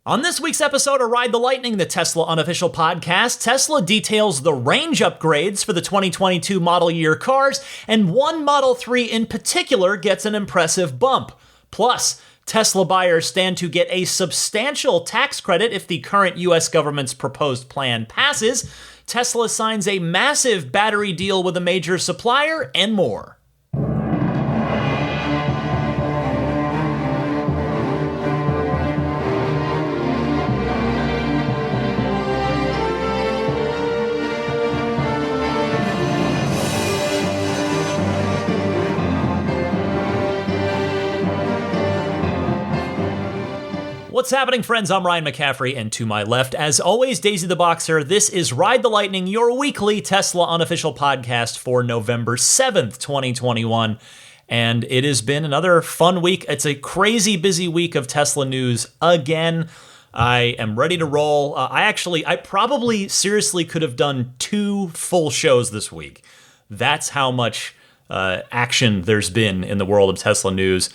On this week's episode of Ride the Lightning, the Tesla unofficial podcast, Tesla details the range upgrades for the 2022 model year cars, and one Model 3 in particular gets an impressive bump. Plus, Tesla buyers stand to get a substantial tax credit if the current US government's proposed plan passes. Tesla signs a massive battery deal with a major supplier, and more. What's happening, friends? I'm Ryan McCaffrey, and to my left, as always, Daisy the Boxer. This is Ride the Lightning, your weekly Tesla unofficial podcast for November 7th, 2021. And it has been another fun week. It's a crazy busy week of Tesla news again. I am ready to roll. I probably seriously could have done 2 full shows this week. That's how much action there's been in the world of Tesla news.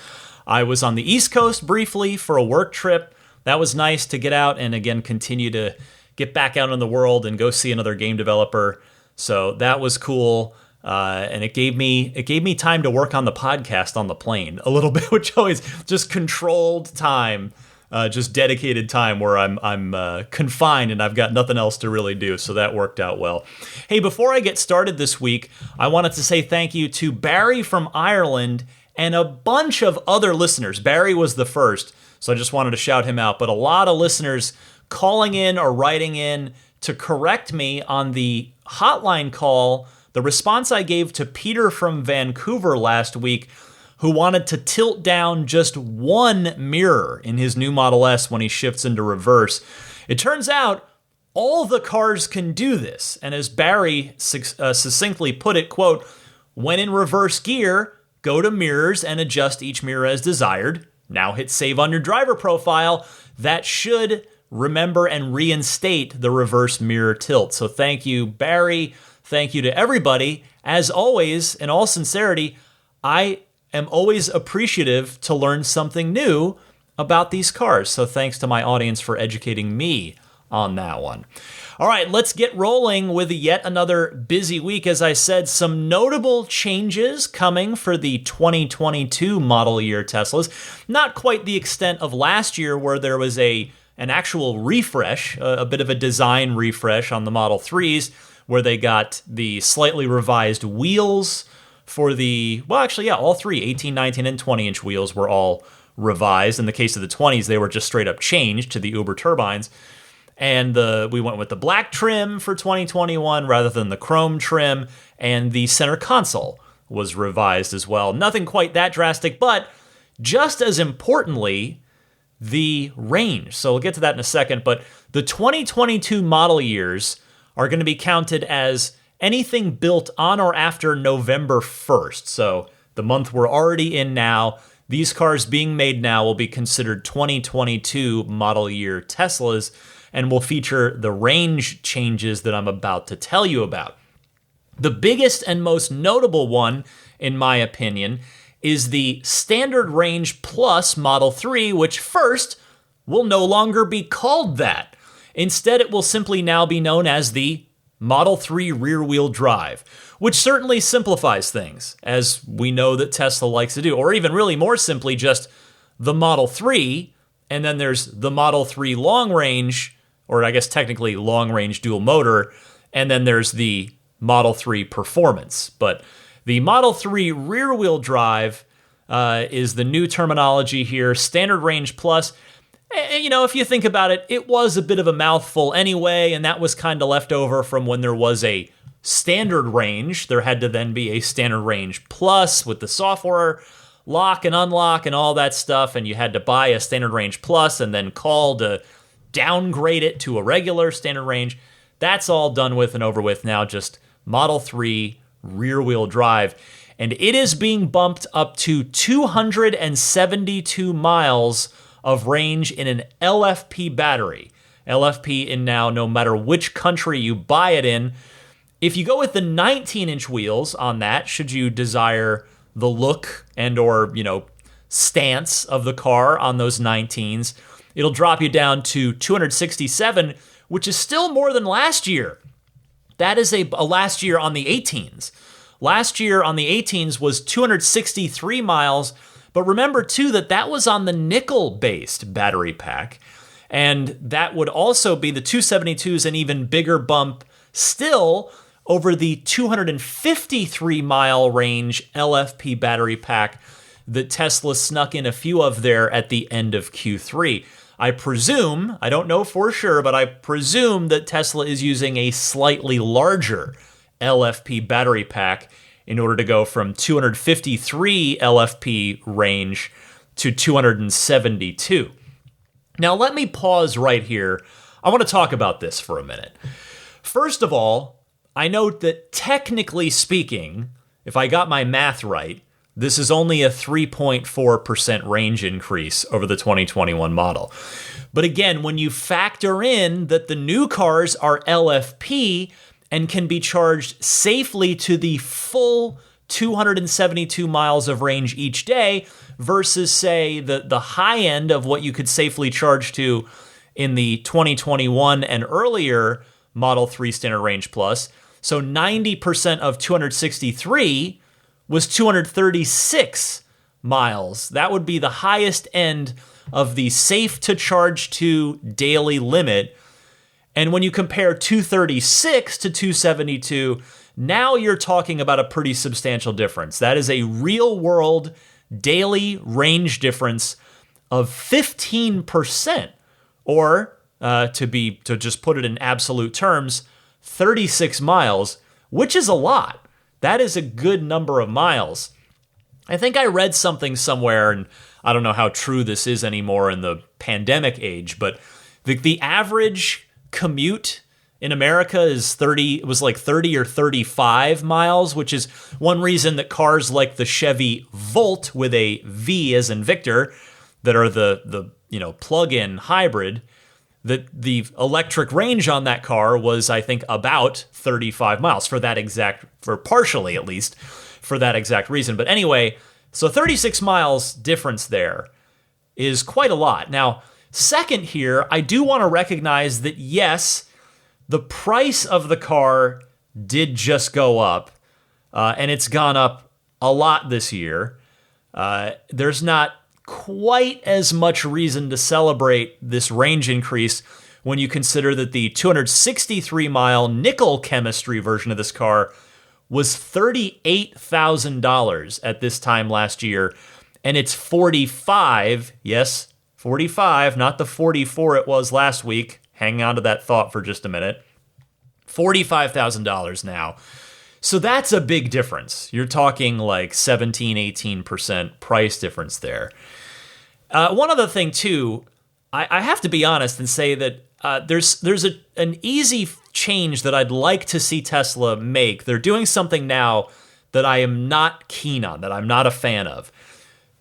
I was on the East Coast briefly for a work trip. That was nice to get out and again continue to get back out in the world and go see another game developer. So that was cool, and it gave me time to work on the podcast on the plane a little bit, which always just controlled time, just dedicated time where I'm confined and I've got nothing else to really do. So that worked out well. Hey, before I get started this week, I wanted to say thank you to Barry from Ireland and a bunch of other listeners. Barry was the first, so I just wanted to shout him out. But a lot of listeners calling in or writing in to correct me on the hotline call, the response I gave to Peter from Vancouver last week, who wanted to tilt down just one mirror in his new Model S when he shifts into reverse. It turns out all the cars can do this. And as Barry succinctly put it, quote, when in reverse gear, go to mirrors and adjust each mirror as desired. Now hit save on your driver profile. That should remember and reinstate the reverse mirror tilt. So thank you, Barry. Thank you to everybody. As always, in all sincerity, I am always appreciative to learn something new about these cars. So thanks to my audience for educating me on that one. All right, let's get rolling with yet another busy week. As I said, some notable changes coming for the 2022 model year Teslas. Not quite the extent of last year where there was an actual refresh, a bit of a design refresh on the Model 3s, where they got the slightly revised wheels for all three, 18, 19, and 20-inch wheels were all revised. In the case of the 20s, they were just straight up changed to the Uber turbines. And we went with the black trim for 2021 rather than the chrome trim, and the center console was revised as well. Nothing quite that drastic, but just as importantly, the range. So we'll get to that in a second, but the 2022 model years are going to be counted as anything built on or after November 1st. So the month we're already in now, these cars being made now will be considered 2022 model year Teslas, and will feature the range changes that I'm about to tell you about. The biggest and most notable one, in my opinion, is the Standard Range Plus Model 3, which first will no longer be called that. Instead, it will simply now be known as the Model 3 rear-wheel drive, which certainly simplifies things, as we know that Tesla likes to do, or even really more simply, just the Model 3, and then there's the Model 3 long range, or I guess technically long-range dual motor, and then there's the Model 3 Performance. But the Model 3 rear-wheel drive is the new terminology here. Standard Range Plus, if you think about it, it was a bit of a mouthful anyway, and that was kind of left over from when there was a standard range. There had to then be a Standard Range Plus with the software lock and unlock and all that stuff, and you had to buy a Standard Range Plus and then call to downgrade it to a regular standard range. That's all done with and over with now, just Model 3 rear-wheel drive. And it is being bumped up to 272 miles of range in an LFP battery. LFP in now, no matter which country you buy it in. If you go with the 19-inch wheels on that, should you desire the look and or, stance of the car on those 19s, it'll drop you down to 267, which is still more than last year. That is a last year on the 18s. Last year on the 18s was 263 miles, but remember too that was on the nickel-based battery pack, and that would also be the 272s an even bigger bump still over the 253-mile range LFP battery pack that Tesla snuck in a few of there at the end of Q3. I presume, I don't know for sure, but I presume that Tesla is using a slightly larger LFP battery pack in order to go from 253 LFP range to 272. Now, let me pause right here. I want to talk about this for a minute. First of all, I note that technically speaking, if I got my math right, this is only a 3.4% range increase over the 2021 model. But again, when you factor in that the new cars are LFP and can be charged safely to the full 272 miles of range each day versus, say, the high end of what you could safely charge to in the 2021 and earlier Model 3 Standard Range Plus. So 90% of 263 was 236 miles. That would be the highest end of the safe to charge to daily limit. And when you compare 236 to 272, now you're talking about a pretty substantial difference. That is a real world daily range difference of 15%, or to just put it in absolute terms, 36 miles, which is a lot. That is a good number of miles. I think I read something somewhere, and I don't know how true this is anymore in the pandemic age, but the average commute in America was like 30 or 35 miles, which is one reason that cars like the Chevy Volt with a V as in Victor, that are the plug-in hybrid, that the electric range on that car was, I think, about 35 miles for partially at least, for that exact reason. But anyway, so 36 miles difference there is quite a lot. Now, second here, I do want to recognize that, yes, the price of the car did just go up, and it's gone up a lot this year. There's not quite as much reason to celebrate this range increase when you consider that the 263-mile nickel chemistry version of this car was $38,000 at this time last year, and it's 45, yes, 45, not the 44 it was last week. Hang on to that thought for just a minute. $45,000 now. So that's a big difference. You're talking like 17-18% price difference there. One other thing, too, I have to be honest and say that there's an easy change that I'd like to see Tesla make. They're doing something now that I am not keen on, that I'm not a fan of.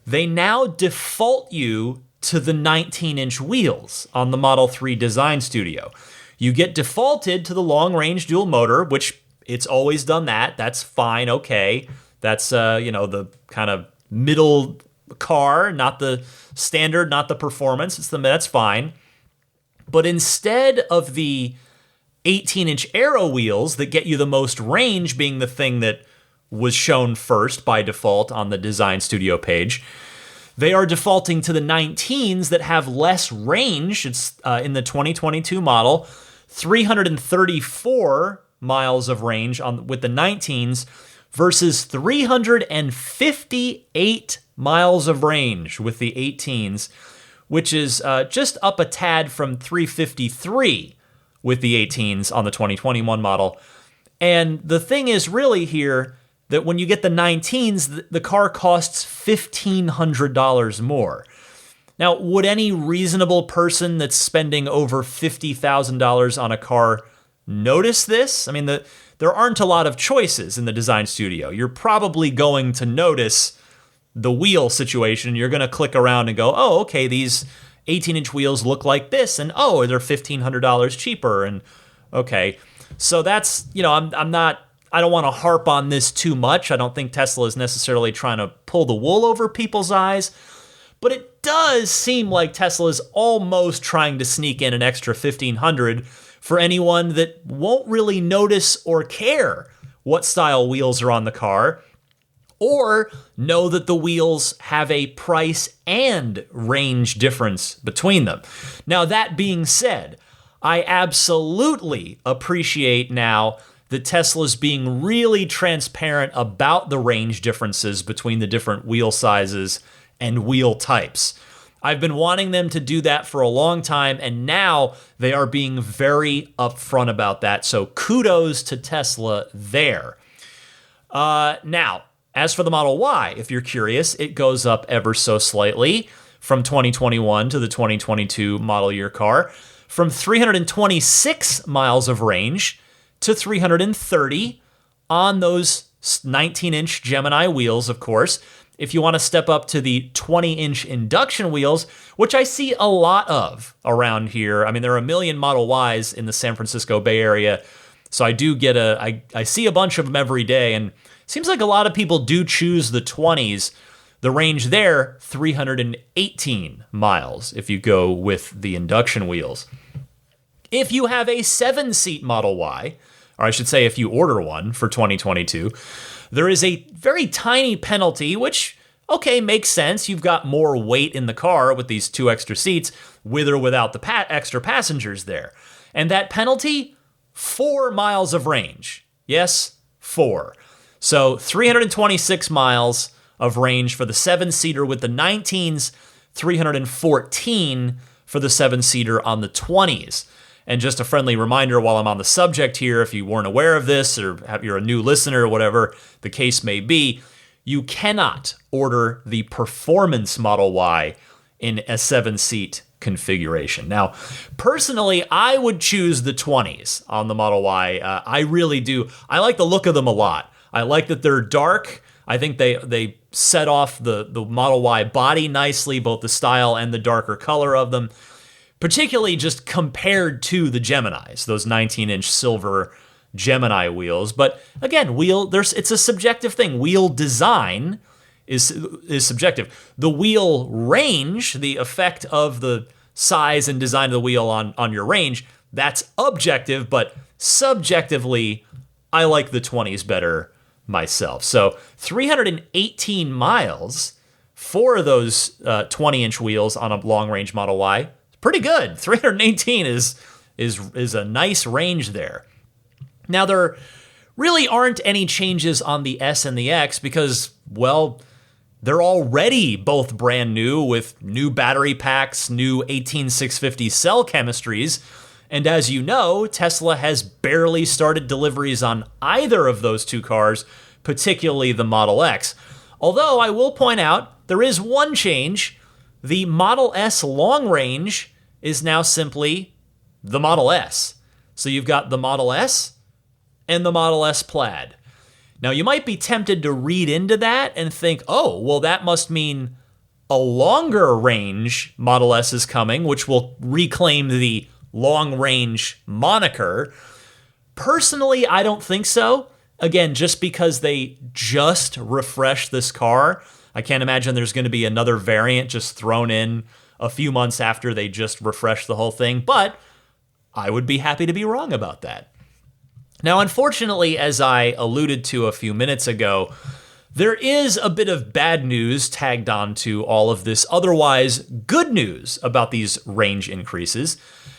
They now default you to the 19-inch wheels on the Model 3 Design Studio. You get defaulted to the long-range dual motor, which it's always done that. That's fine, okay. That's, the kind of middle car, not the standard, not the performance. That's fine. But instead of the 18-inch aero wheels that get you the most range being the thing that was shown first by default on the Design Studio page, they are defaulting to the 19s that have less range. It's in the 2022 model, 334 miles of range with the 19s versus 358 miles of range with the 18s, which is just up a tad from 353 with the 18s on the 2021 model. And the thing is really here that when you get the 19s, the car costs $1,500 more. Now, would any reasonable person that's spending over $50,000 on a car notice this? I mean, there aren't a lot of choices in the Design Studio. You're probably going to notice the wheel situation. You're going to click around and go, oh, okay, these 18-inch wheels look like this, and oh, they're $1,500 cheaper, and okay. So that's, I don't want to harp on this too much. I don't think Tesla is necessarily trying to pull the wool over people's eyes, but it does seem like Tesla's almost trying to sneak in an extra $1,500 for anyone that won't really notice or care what style wheels are on the car, or know that the wheels have a price and range difference between them. Now, that being said, I absolutely appreciate now that Tesla's being really transparent about the range differences between the different wheel sizes and wheel types. I've been wanting them to do that for a long time, and now they are being very upfront about that. So kudos to Tesla there. Now, as for the Model Y, if you're curious, it goes up ever so slightly from 2021 to the 2022 model year car, from 326 miles of range to 330 on those 19-inch Gemini wheels, of course. If you want to step up to the 20-inch induction wheels, which I see a lot of around here. I mean, there are a million Model Ys in the San Francisco Bay Area, so I do get I see a bunch of them every day, and it seems like a lot of people do choose the 20s. The range there, 318 miles if you go with the induction wheels. If you have a 7-seat Model Y, or I should say if you order one for 2022, there is a very tiny penalty, which, okay, makes sense. You've got more weight in the car with these 2 extra seats, with or without the extra passengers there. And that penalty, 4 miles of range. Yes, 4. So 326 miles of range for the 7-seater with the 19s, 314 for the 7-seater on the 20s. And just a friendly reminder while I'm on the subject here, if you weren't aware of this or you're a new listener or whatever the case may be, you cannot order the Performance Model Y in a 7-seat configuration. Now, personally, I would choose the 20s on the Model Y. I really do. I like the look of them a lot. I like that they're dark. I think they set off the Model Y body nicely, both the style and the darker color of them, particularly just compared to the Geminis, those 19-inch silver Gemini wheels. But again, it's a subjective thing. Wheel design is subjective. The wheel range, the effect of the size and design of the wheel on your range, that's objective, but subjectively, I like the 20s better myself. So 318 miles for those 20-inch wheels on a long-range Model Y, pretty good. 318 is a nice range there. Now, there really aren't any changes on the S and the X because, well, they're already both brand new with new battery packs, new 18650 cell chemistries. And as you know, Tesla has barely started deliveries on either of those two cars, particularly the Model X. Although I will point out, there is one change. The Model S long range is now simply the Model S. So you've got the Model S and the Model S Plaid. Now, you might be tempted to read into that and think, oh, well, that must mean a longer range Model S is coming, which will reclaim the long range moniker. Personally, I don't think so. Again, just because they just refreshed this car, I can't imagine there's going to be another variant just thrown in a few months after they just refreshed the whole thing, but I would be happy to be wrong about that. Now, unfortunately, as I alluded to a few minutes ago, there is a bit of bad news tagged on to all of this otherwise good news about these range increases,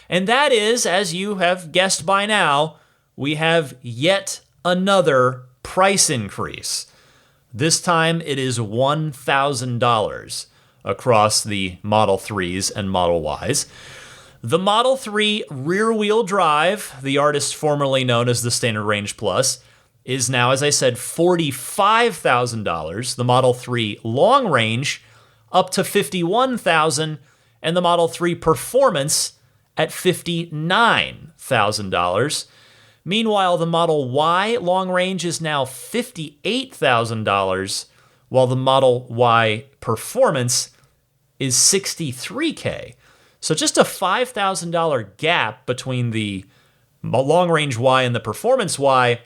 and that is, as you have guessed by now, we have yet another price increase. This time it is $1,000 across the Model 3s and Model Ys. The Model 3 rear-wheel drive, the artist formerly known as the Standard Range Plus, is now, as I said, $45,000. The Model 3 long range up to $51,000, and the Model 3 Performance at $59,000. Meanwhile, the Model Y long range is now $58,000, while the Model Y Performance is $63,000. So just a $5,000 gap between the long-range Y and the Performance Y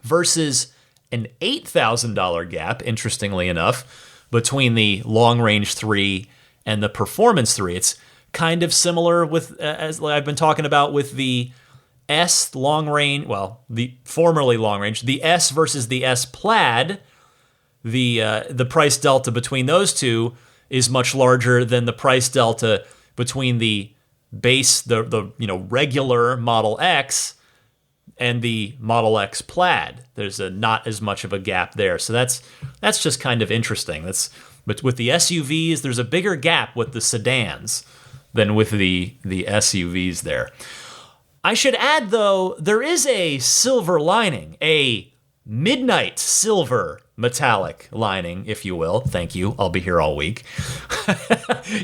versus an $8,000 gap, interestingly enough, between the long-range 3 and the Performance 3. It's kind of similar with, as I've been talking about with the S long range, well, the formerly long range, the S versus the S Plaid. The price delta between those two is much larger than the price delta between the base, the regular Model X and the Model X Plaid. There's not as much of a gap there. So that's just kind of interesting. But with the SUVs, there's a bigger gap with the sedans than with the SUVs there. I should add, though, there is a silver lining, a midnight silver metallic lining, if you will. Thank you. I'll be here all week.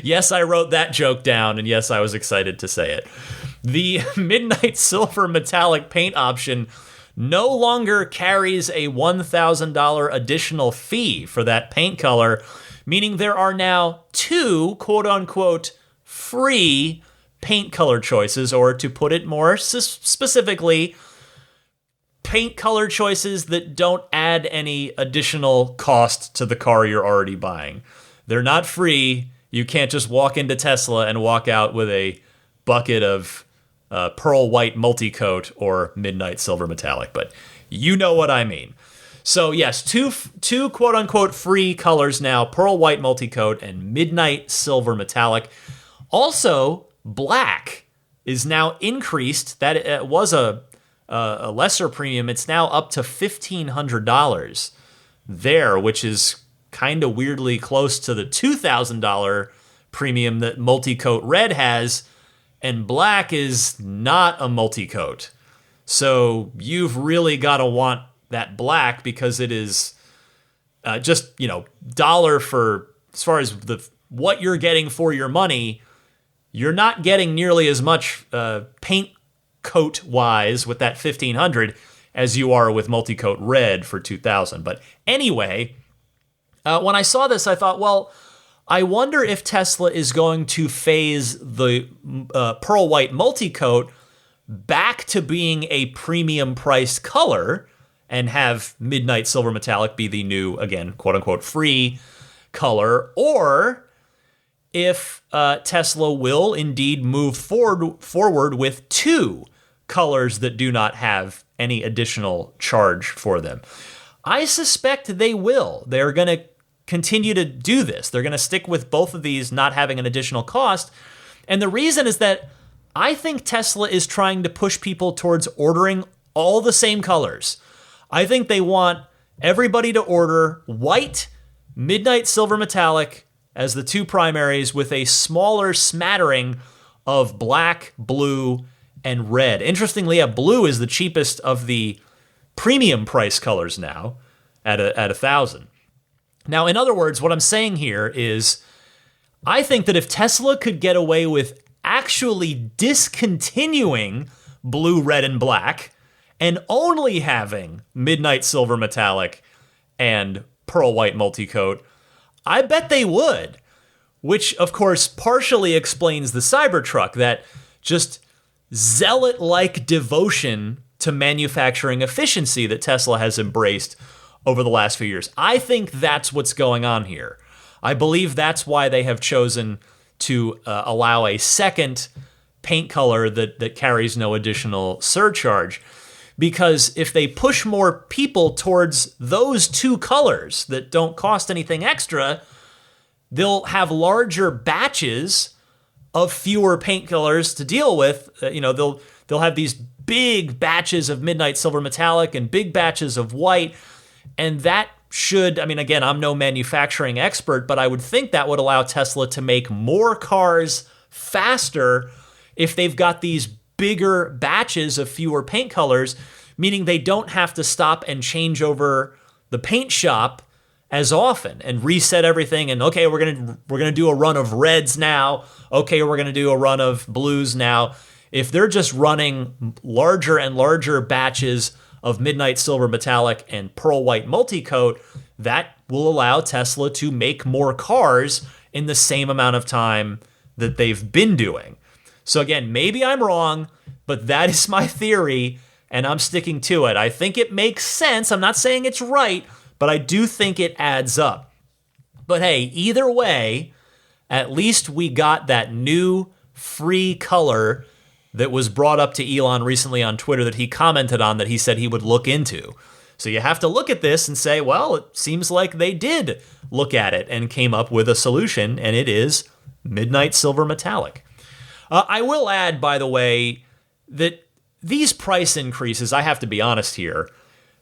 Yes, I wrote that joke down, and yes, I was excited to say it. The midnight silver metallic paint option no longer carries a $1,000 additional fee for that paint color, meaning there are now two quote-unquote free paint color choices, or to put it more specifically, paint color choices that don't add any additional cost to the car you're already buying. They're not free. You can't just walk into Tesla and walk out with a bucket of pearl white multicoat or midnight silver metallic, but you know what I mean. So yes, two quote-unquote free colors now, pearl white multicoat and midnight silver metallic. Also, black is now increased. That was a lesser premium. It's now up to $1,500 there, which is kind of weirdly close to the $2,000 premium that multicoat red has, and black is not a multicoat. So you've really got to want that black because it is just, dollar for, as far as what you're getting for your money, you're not getting nearly as much paint coat wise with that $1,500 as you are with multicoat red for $2,000. But anyway, when I saw this, I thought, well, I wonder if Tesla is going to phase the pearl white multicoat back to being a premium priced color and have midnight silver metallic be the new, again, quote unquote free color, or if Tesla will indeed move forward with two colors that do not have any additional charge for them. I suspect they will. They're going to continue to do this. They're going to stick with both of these not having an additional cost. And the reason is that I think Tesla is trying to push people towards ordering all the same colors. I think they want everybody to order white, midnight silver metallic as the two primaries with a smaller smattering of black, blue, and red. Interestingly, blue is the cheapest of the premium price colors now at $1,000. Now, in other words, what I'm saying here is I think that if Tesla could get away with actually discontinuing blue, red, and black and only having midnight silver metallic and pearl white multicoat, I bet they would, which of course partially explains the Cybertruck, that just zealot-like devotion to manufacturing efficiency that Tesla has embraced over the last few years. I think that's what's going on here. I believe that's why they have chosen to allow a second paint color that carries no additional surcharge. Because if they push more people towards those two colors that don't cost anything extra, they'll have larger batches of fewer paint colors to deal with. They'll have these big batches of midnight silver metallic and big batches of white, and that should, again, I'm no manufacturing expert, but I would think that would allow Tesla to make more cars faster if they've got these bigger batches of fewer paint colors, meaning they don't have to stop and change over the paint shop as often and reset everything. And okay, we're gonna do a run of reds now. Okay, we're gonna do a run of blues now. If they're just running larger and larger batches of midnight silver metallic and pearl white multicoat, that will allow Tesla to make more cars in the same amount of time that they've been doing. So again, maybe I'm wrong, but that is my theory, and I'm sticking to it. I think it makes sense. I'm not saying it's right, but I do think it adds up. But hey, either way, at least we got that new free color that was brought up to Elon recently on Twitter that he commented on, that he said he would look into. So you have to look at this and say, well, it seems like they did look at it and came up with a solution, and it is Midnight Silver Metallic. I will add, by the way, that these price increases, I have to be honest here,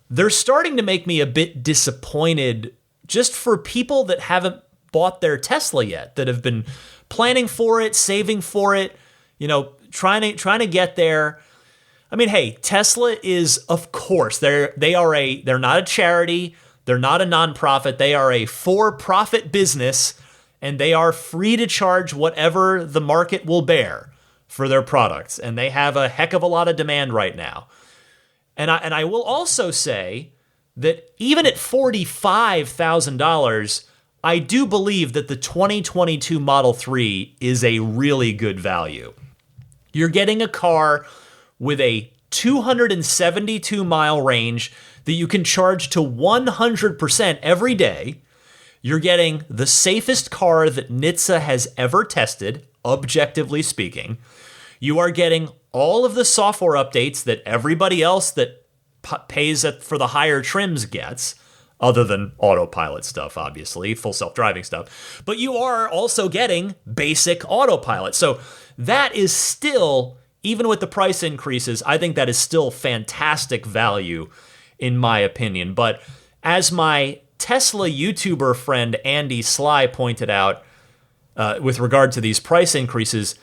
they're starting to make me a bit disappointed just for people that haven't bought their Tesla yet, that have been planning for it, saving for it, trying to get there. I mean, hey, Tesla is, of course, they're not a charity, they're not a nonprofit, they are a for-profit business, and they are free to charge whatever the market will bear for their products, and they have a heck of a lot of demand right now. And I will also say that even at $45,000, I do believe that the 2022 Model 3 is a really good value. You're getting a car with a 272-mile range that you can charge to 100% every day. You're getting the safest car that NHTSA has ever tested, objectively speaking. You are getting all of the software updates that everybody else that pays for the higher trims gets, other than autopilot stuff, obviously, full self-driving stuff. But you are also getting basic autopilot. So that is still, even with the price increases, I think that is still fantastic value, in my opinion. But as my Tesla YouTuber friend Andy Sly pointed out, with regard to these price increases,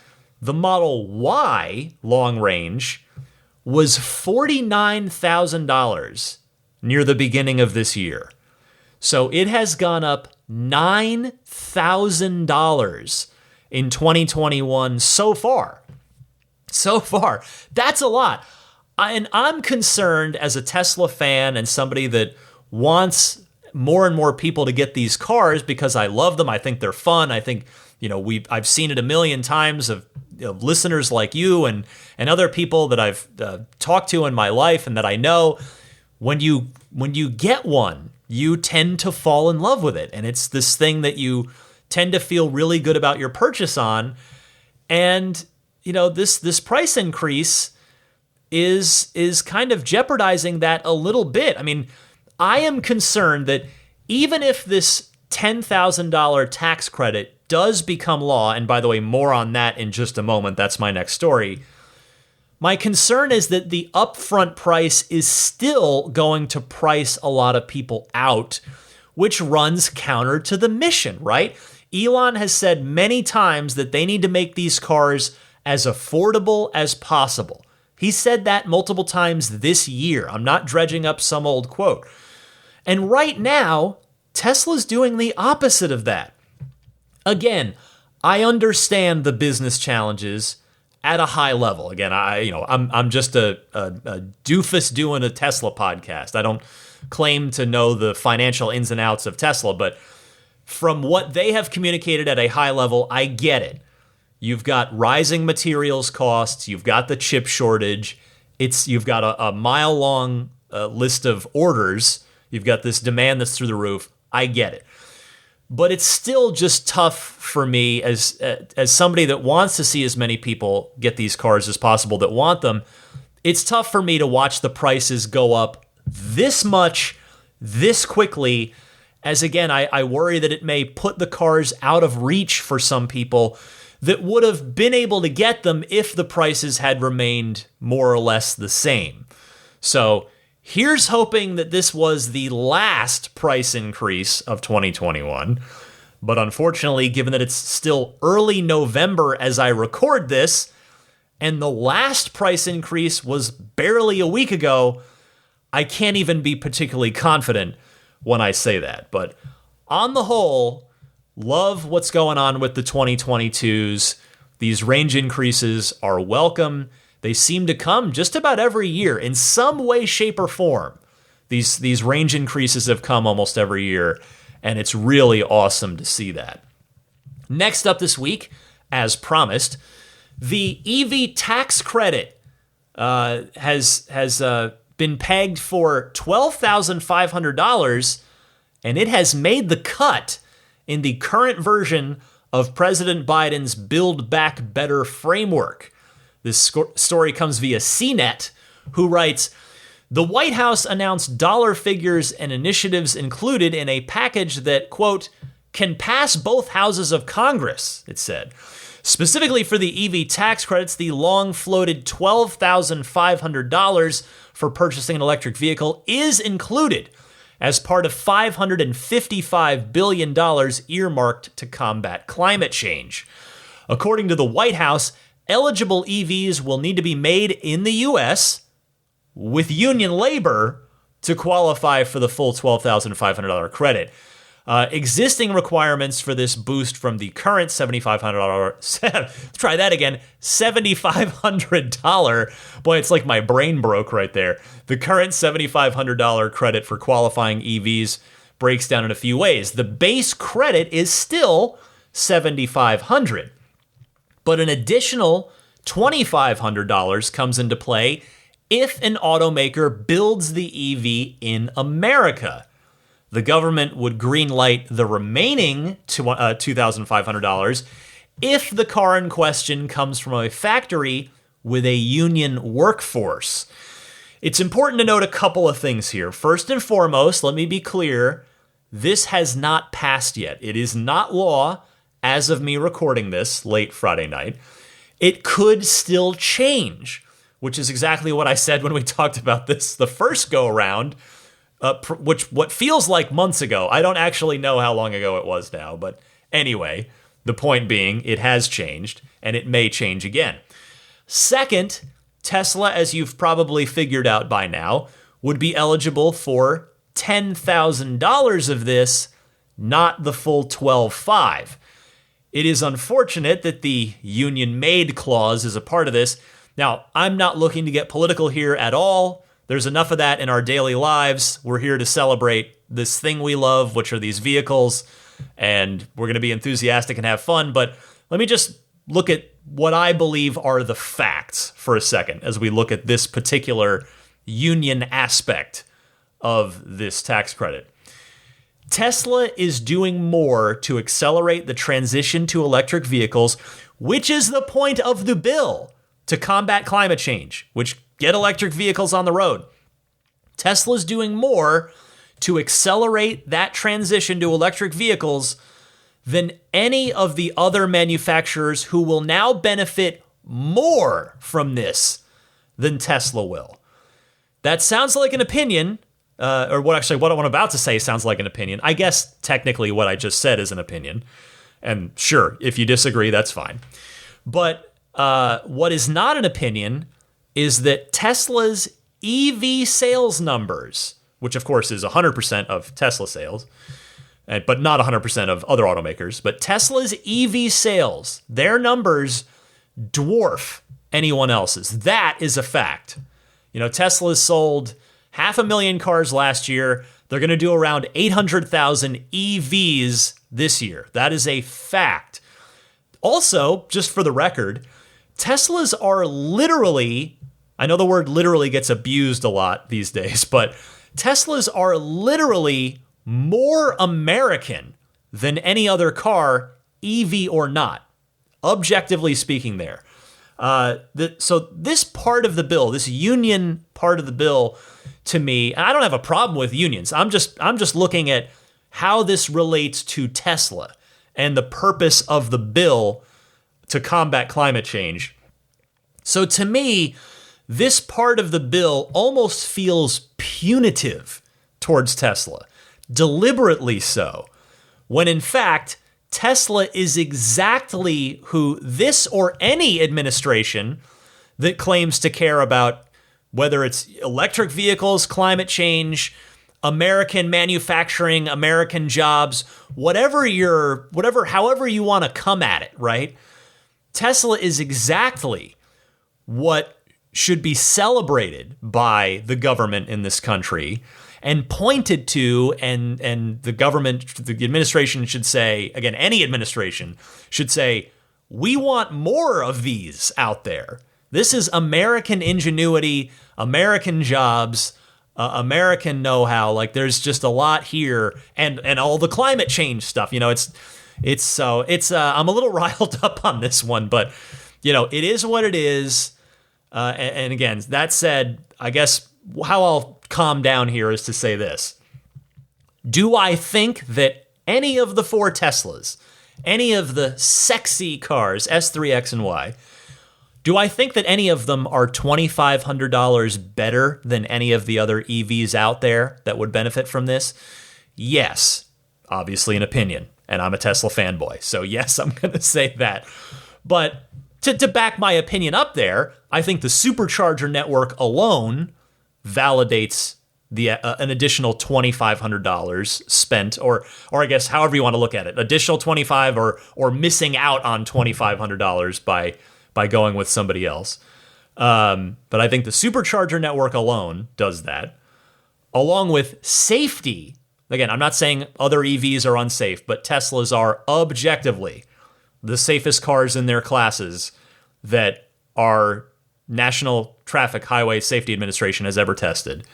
the Model Y long range was $49,000 near the beginning of this year. So it has gone up $9,000 in 2021 so far. So far. That's a lot. And I'm concerned as a Tesla fan and somebody that wants more and more people to get these cars because I love them. I think they're fun. I think, I've seen it a million times of listeners like you and other people that I've talked to in my life and that I know. When you get one, you tend to fall in love with it. And it's this thing that you tend to feel really good about your purchase on. And, this price increase is kind of jeopardizing that a little bit. I mean, I am concerned that even if this $10,000 tax credit does become law, and by the way, more on that in just a moment, that's my next story, my concern is that the upfront price is still going to price a lot of people out, which runs counter to the mission, right? Elon has said many times that they need to make these cars as affordable as possible. He said that multiple times this year. I'm not dredging up some old quote. And right now, Tesla's doing the opposite of that. Again, I understand the business challenges at a high level. Again, I'm just a doofus doing a Tesla podcast. I don't claim to know the financial ins and outs of Tesla, but from what they have communicated at a high level, I get it. You've got rising materials costs. You've got the chip shortage. You've got a mile-long list of orders. You've got this demand that's through the roof. I get it. But it's still just tough for me as somebody that wants to see as many people get these cars as possible that want them. It's tough for me to watch the prices go up this much, this quickly, as again, I worry that it may put the cars out of reach for some people that would have been able to get them if the prices had remained more or less the same. So here's hoping that this was the last price increase of 2021. But unfortunately, given that it's still early November as I record this, and the last price increase was barely a week ago, I can't even be particularly confident when I say that. But on the whole, love what's going on with the 2022s. These range increases are welcome. They seem to come just about every year in some way, shape, or form. These range increases have come almost every year, and it's really awesome to see that. Next up this week, as promised, the EV tax credit has been pegged for $12,500, and it has made the cut in the current version of President Biden's Build Back Better framework. This story comes via CNET, who writes, the White House announced dollar figures and initiatives included in a package that, quote, can pass both houses of Congress, it said. Specifically for the EV tax credits, the long-floated $12,500 for purchasing an electric vehicle is included as part of $555 billion earmarked to combat climate change. According to the White House, eligible EVs will need to be made in the U.S. with union labor to qualify for the full $12,500 credit. Existing requirements for this boost from the current $7,500, try that again, $7,500, boy, it's like my brain broke right there. The current $7,500 credit for qualifying EVs breaks down in a few ways. The base credit is still $7,500, but an additional $2,500 comes into play if an automaker builds the EV in America. The government would greenlight the remaining $2,500 if the car in question comes from a factory with a union workforce. It's important to note a couple of things here. First and foremost, let me be clear, this has not passed yet. It is not law as of me recording this late Friday night. It could still change, which is exactly what I said when we talked about this the first go-around, what feels like months ago. I don't actually know how long ago it was now, but anyway, the point being, it has changed, and it may change again. Second, Tesla, as you've probably figured out by now, would be eligible for $10,000 of this, not the full $12,500. It is unfortunate that the union-made clause is a part of this. Now, I'm not looking to get political here at all. There's enough of that in our daily lives. We're here to celebrate this thing we love, which are these vehicles, and we're going to be enthusiastic and have fun. But let me just look at what I believe are the facts for a second as we look at this particular union aspect of this tax credit. Tesla is doing more to accelerate the transition to electric vehicles, which is the point of the bill to combat climate change, which get electric vehicles on the road. Tesla's doing more to accelerate that transition to electric vehicles than any of the other manufacturers who will now benefit more from this than Tesla will. That sounds like an opinion, what I'm about to say sounds like an opinion. I guess technically what I just said is an opinion. And sure, if you disagree, that's fine. But what is not an opinion is that Tesla's EV sales numbers, which of course is 100% of Tesla sales, but not 100% of other automakers, but Tesla's EV sales, their numbers dwarf anyone else's. That is a fact. You know, Tesla sold 500,000 cars last year. They're going to do around 800,000 EVs this year. That is a fact. Also, just for the record, Teslas are literally, I know the word literally gets abused a lot these days, but Teslas are literally more American than any other car, EV or not, objectively speaking there. So this part of the bill, this union part of the bill, to me, and I don't have a problem with unions. I'm just looking at how this relates to Tesla and the purpose of the bill to combat climate change. So to me, this part of the bill almost feels punitive towards Tesla, deliberately so, when in fact, Tesla is exactly who this or any administration that claims to care about whether it's electric vehicles, climate change, American manufacturing, American jobs, however you want to come at it, right? Tesla is exactly what should be celebrated by the government in this country and pointed to, and the government, the administration should say, again, any administration should say, we want more of these out there. This is American ingenuity, American jobs, American know-how. Like, there's just a lot here, and all the climate change stuff. You know, I'm a little riled up on this one, but it is what it is. And again, that said, I guess how I'll calm down here is to say this. Do I think that any of the 4 Teslas, any of the sexy cars, S3, X, and Y, do I think that any of them are $2,500 better than any of the other EVs out there that would benefit from this? Yes, obviously an opinion, and I'm a Tesla fanboy, so yes, I'm going to say that. But to back my opinion up there, I think the Supercharger network alone validates an additional $2,500 spent, or I guess however you want to look at it, additional $2,500 or missing out on $2,500 by going with somebody else. But I think the Supercharger network alone does that, along with safety. Again, I'm not saying other EVs are unsafe, but Teslas are objectively the safest cars in their classes that our National Traffic Highway Safety Administration has ever tested.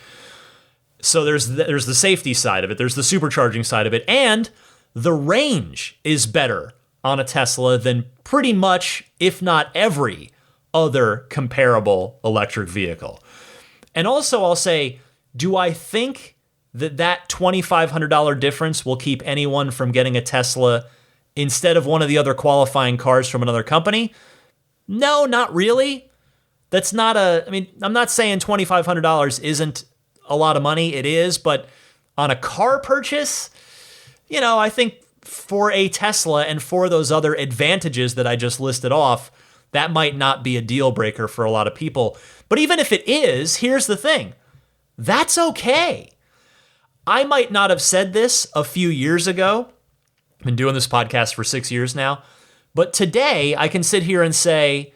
So there's the safety side of it, there's the supercharging side of it, and the range is better on a Tesla than pretty much, if not every, other comparable electric vehicle. And also I'll say, do I think that $2,500 difference will keep anyone from getting a Tesla instead of one of the other qualifying cars from another company? No, not really. I'm not saying $2,500 isn't a lot of money. It is, but on a car purchase, I think for a Tesla and for those other advantages that I just listed off, that might not be a deal breaker for a lot of people. But even if it is, here's the thing. That's okay. I might not have said this a few years ago. I've been doing this podcast for 6 years now. But today I can sit here and say,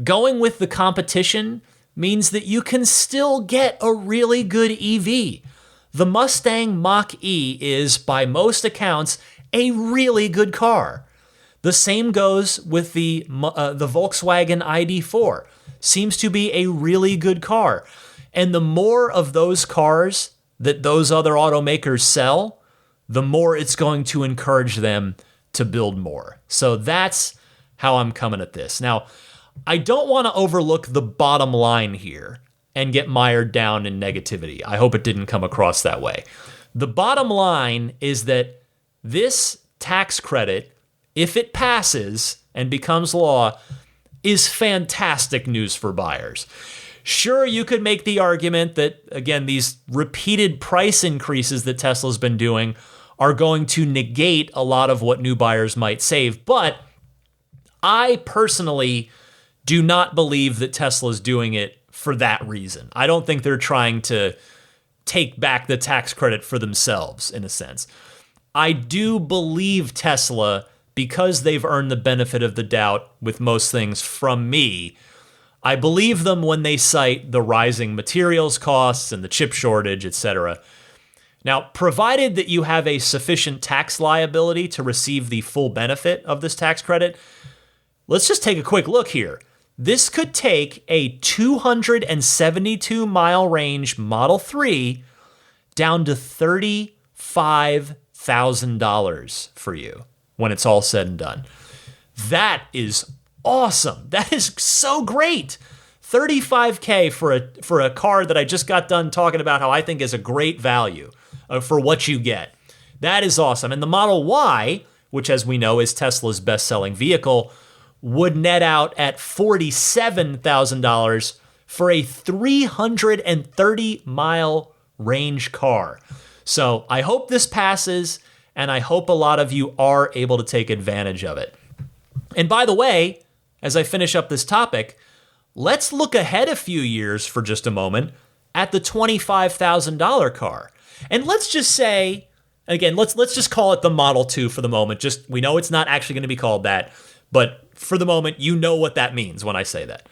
going with the competition means that you can still get a really good EV. The Mustang Mach-E is, by most accounts, a really good car. The same goes with the Volkswagen ID.4. Seems to be a really good car. And the more of those cars that those other automakers sell, the more it's going to encourage them to build more. So that's how I'm coming at this. Now, I don't want to overlook the bottom line here and get mired down in negativity. I hope it didn't come across that way. The bottom line is that this tax credit, if it passes and becomes law, is fantastic news for buyers. Sure, you could make the argument that, again, these repeated price increases that Tesla's been doing are going to negate a lot of what new buyers might save, but I personally do not believe that Tesla's doing it for that reason. I don't think they're trying to take back the tax credit for themselves, in a sense. I do believe Tesla, because they've earned the benefit of the doubt with most things from me, I believe them when they cite the rising materials costs and the chip shortage, etc. Now, provided that you have a sufficient tax liability to receive the full benefit of this tax credit, let's just take a quick look here. This could take a 272-mile range Model 3 down to $35,000 for you when it's all said and done. That is awesome. That is so great. $35K for a car that I just got done talking about how I think is a great value for what you get. That is awesome. And the Model Y, which as we know is Tesla's best-selling vehicle, would net out at $47,000 for a 330-mile range car. So I hope this passes, and I hope a lot of you are able to take advantage of it. And by the way, as I finish up this topic, let's look ahead a few years for just a moment at the $25,000 car. And let's just say, again, let's just call it the Model 2 for the moment. Just, we know it's not actually going to be called that, but for the moment, you know what that means when I say that.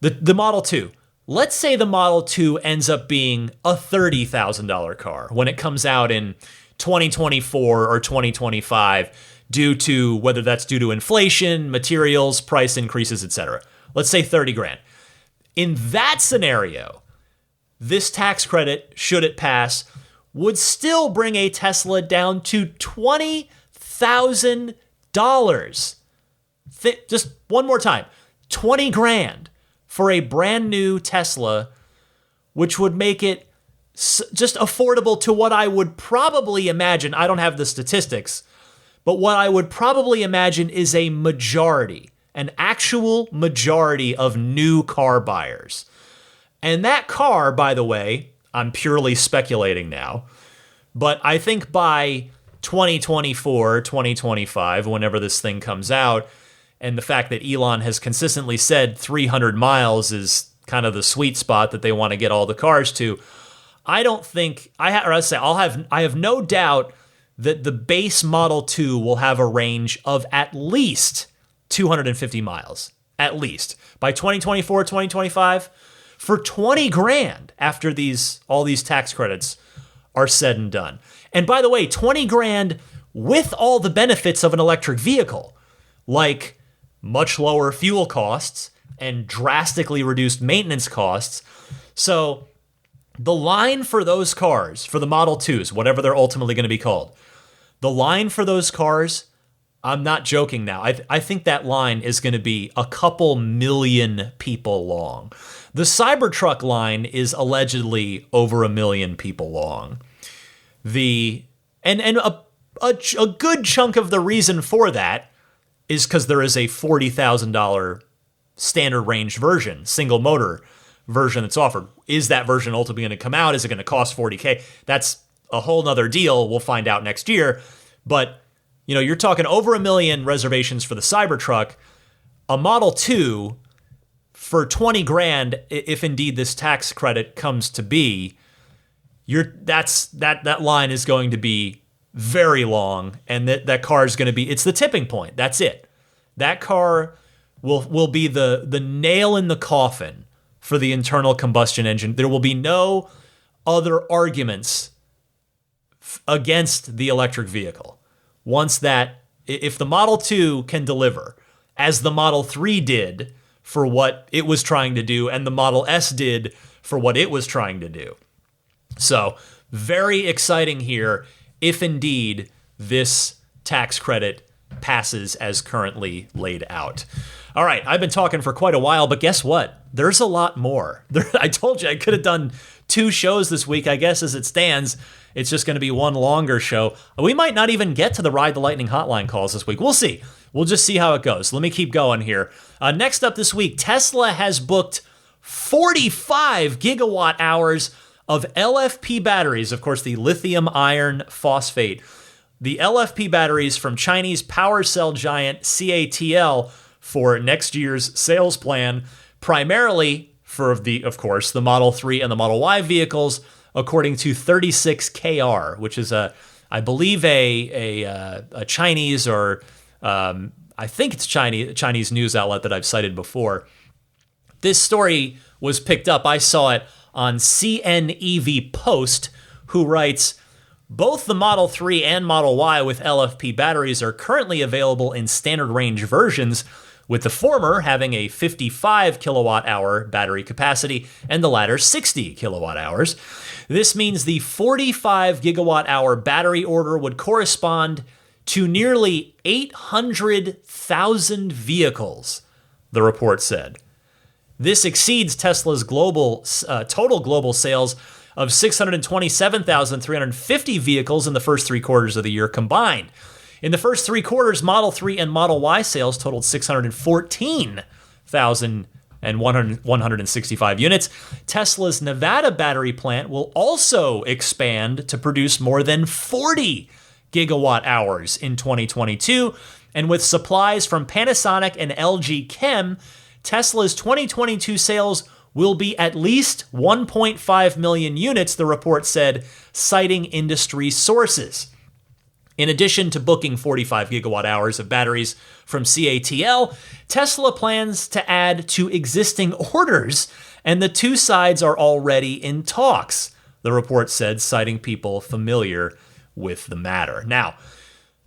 The Model 2. Let's say the Model 2 ends up being a $30,000 car when it comes out in 2024 or 2025, whether that's due to inflation, materials, price increases, etc. Let's say 30 grand. In that scenario, this tax credit, should it pass, would still bring a Tesla down to $20,000 $20,000. Just one more time. 20 grand for a brand new Tesla, which would make it just affordable to what I would probably imagine. I don't have the statistics, but what I would probably imagine is a majority, an actual majority of new car buyers. And that car, by the way, I'm purely speculating now, but I think by 2024, 2025, whenever this thing comes out, and the fact that Elon has consistently said 300 miles is kind of the sweet spot that they want to get all the cars to, I don't think I have no doubt that the base Model 2 will have a range of at least 250 miles, at least by 2024, 2025, for 20 grand after all these tax credits are said and done. And by the way, 20 grand with all the benefits of an electric vehicle, like much lower fuel costs and drastically reduced maintenance costs. So the line for those cars, for the Model 2s, whatever they're ultimately going to be called, the line for those cars, I'm not joking now, I think that line is going to be a couple million people long. The Cybertruck line is allegedly over 1 million people long. A good chunk of the reason for that is because there is a $40,000 standard range version, single motor version that's offered. Is that version ultimately going to come out? Is it going to cost $40K? That's a whole nother deal. We'll find out next year. But, you're talking over 1 million reservations for the Cybertruck. A Model 2 for 20 grand, if indeed this tax credit comes to be, that line is going to be very long, and that car is going to be, it's the tipping point. That's it. That car will be the nail in the coffin for the internal combustion engine. There will be no other arguments against the electric vehicle. If the Model 2 can deliver, as the Model 3 did for what it was trying to do, and the Model S did for what it was trying to do. So, very exciting here, if indeed this tax credit passes as currently laid out. All right, I've been talking for quite a while, but guess what? There's a lot more. I told you I could have done 2 shows this week. I guess as it stands, it's just going to be one longer show. We might not even get to the Ride the Lightning hotline calls this week. We'll see. We'll just see how it goes. Let me keep going here. Next up this week, Tesla has booked 45 gigawatt hours of LFP batteries. Of course, the lithium iron phosphate. The LFP batteries from Chinese power cell giant CATL for next year's sales plan, primarily for of course, the Model 3 and the Model Y vehicles, according to 36KR, which is I believe a Chinese or I think it's Chinese news outlet that I've cited before. This story was picked up. I saw it on CNEV Post, who writes, both the Model 3 and Model Y with LFP batteries are currently available in standard range versions, with the former having a 55 kilowatt hour battery capacity and the latter 60 kilowatt hours. This means the 45 gigawatt hour battery order would correspond to nearly 800,000 vehicles, the report said. This exceeds Tesla's total global sales of 627,350 vehicles in the first 3 quarters of the year combined. In the first 3 quarters, Model 3 and Model Y sales totaled 614,165 units. Tesla's Nevada battery plant will also expand to produce more than 40 gigawatt hours in 2022. And with supplies from Panasonic and LG Chem, Tesla's 2022 sales will be at least 1.5 million units, the report said, citing industry sources. In addition to booking 45 gigawatt hours of batteries from CATL, Tesla plans to add to existing orders, and the 2 sides are already in talks, the report said, citing people familiar with the matter. Now,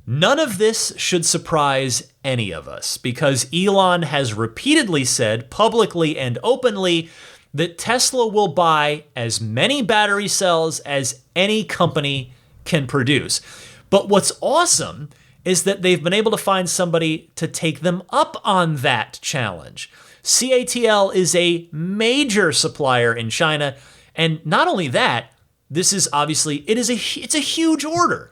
none of this should surprise any of us, because Elon has repeatedly said, publicly and openly, that Tesla will buy as many battery cells as any company can produce. But what's awesome is that they've been able to find somebody to take them up on that challenge. CATL is a major supplier in China, and not only that, this is obviously, it's a huge order.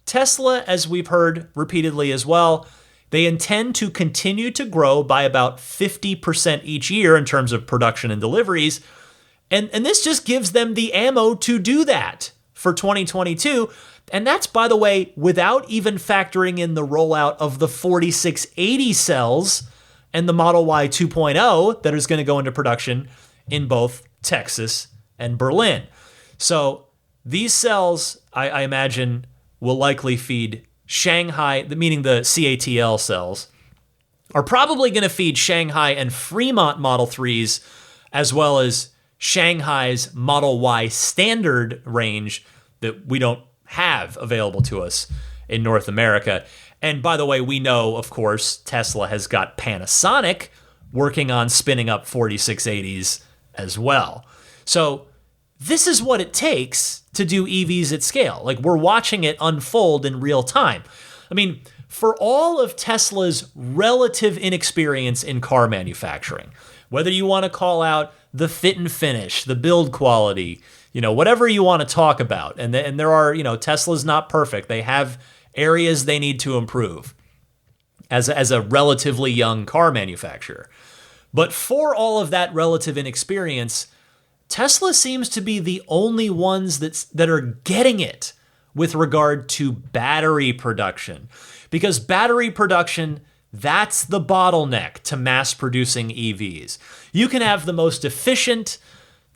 Tesla, as we've heard repeatedly as well, they intend to continue to grow by about 50% each year in terms of production and deliveries, and this just gives them the ammo to do that for 2022. And that's, by the way, without even factoring in the rollout of the 4680 cells and the Model Y 2.0 that is going to go into production in both Texas and Berlin. So these cells, I imagine, will likely feed Shanghai, meaning the CATL cells, are probably going to feed Shanghai and Fremont Model 3s, as well as Shanghai's Model Y standard range that we don't have available to us in North America. And by the way, we know, of course, Tesla has got Panasonic working on spinning up 4680s as well. So this is what it takes to do EVs at scale. Like, we're watching it unfold in real time. I mean, for all of Tesla's relative inexperience in car manufacturing, whether you want to call out the fit and finish, the build quality, whatever you want to talk about. And there are, Tesla's not perfect. They have areas they need to improve as a relatively young car manufacturer. But for all of that relative inexperience, Tesla seems to be the only ones that are getting it with regard to battery production. Because battery production, that's the bottleneck to mass producing EVs. You can have the most efficient,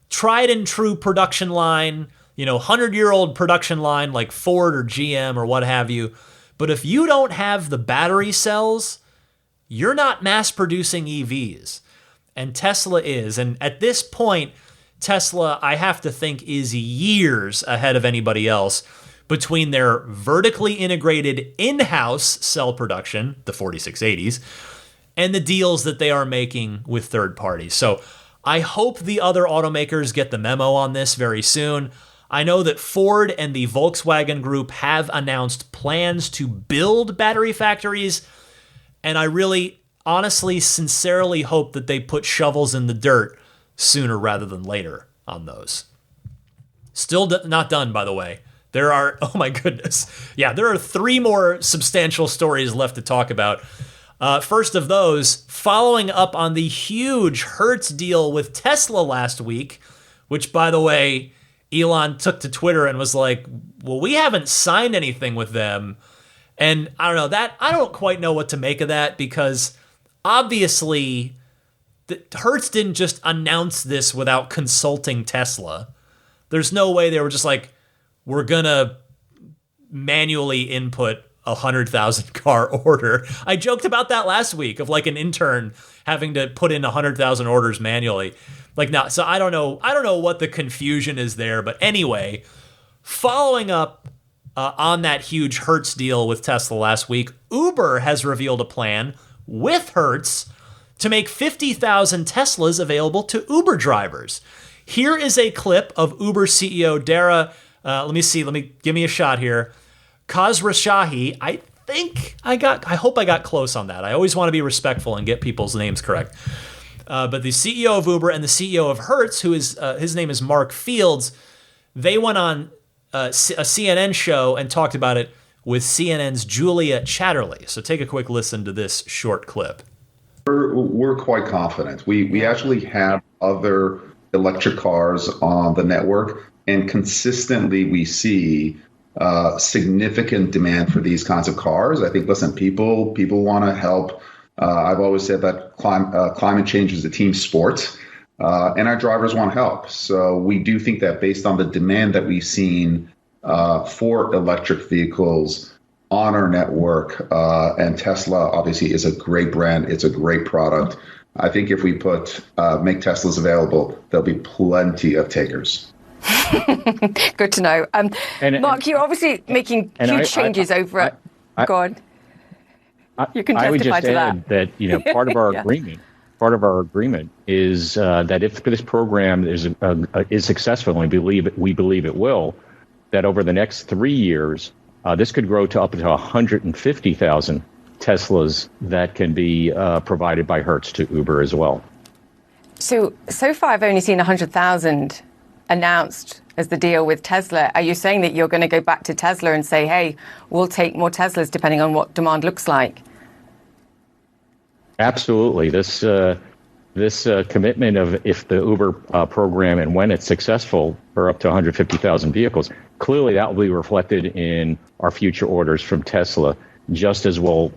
tried and true production line, 100-year-old production line like Ford or GM or what have you. But if you don't have the battery cells, you're not mass producing EVs. And Tesla is. And at this point, Tesla, I have to think, is years ahead of anybody else between their vertically integrated in-house cell production, the 4680s, and the deals that they are making with third parties. So I hope the other automakers get the memo on this very soon. I know that Ford and the Volkswagen Group have announced plans to build battery factories, and I really, honestly, sincerely hope that they put shovels in the dirt sooner rather than later on those. Still not done, by the way. There are, oh my goodness. Yeah, there are 3 more substantial stories left to talk about. First of those, following up on the huge Hertz deal with Tesla last week, which, by the way, Elon took to Twitter and was like, well, we haven't signed anything with them. And I don't know, I don't quite know what to make of that, because obviously Hertz didn't just announce this without consulting Tesla. There's no way they were just like, we're gonna manually input 100,000 car order. I joked about that last week of like an intern having to put in 100,000 orders manually. Like, no, so I don't know what the confusion is there. But anyway, following up on that huge Hertz deal with Tesla last week, Uber has revealed a plan with Hertz to make 50,000 Teslas available to Uber drivers. Here is a clip of Uber CEO Dara. Give me a shot here. Khosrowshahi, I hope I got close on that. I always want to be respectful and get people's names correct. But the CEO of Uber and the CEO of Hertz, who is his name is Mark Fields, they went on a CNN show and talked about it with CNN's Julia Chatterley. So take a quick listen to this short clip. We're quite confident. We actually have other electric cars on the network, and consistently we see significant demand for these kinds of cars. I think, listen, people want to help. I've always said that climate change is a team sport, and our drivers want help. So we do think that based on the demand that we've seen for electric vehicles on our network, and Tesla obviously is a great brand. It's a great product. I think if we make Teslas available, there'll be plenty of takers. Good to know. Mark, you're obviously making huge changes over at... Go on. You can testify to that. I would just add that part of our agreement is that if this program is successful, and we believe it will, that over the next 3 years, This could grow to up to 150,000 Teslas that can be provided by Hertz to Uber as well. So far I've only seen 100,000 announced as the deal with Tesla. Are you saying that you're going to go back to Tesla and say, hey, we'll take more Teslas depending on what demand looks like? Absolutely. This commitment of if the Uber program and when it's successful for up to 150,000 vehicles, clearly that will be reflected in our future orders from Tesla, just as we'll,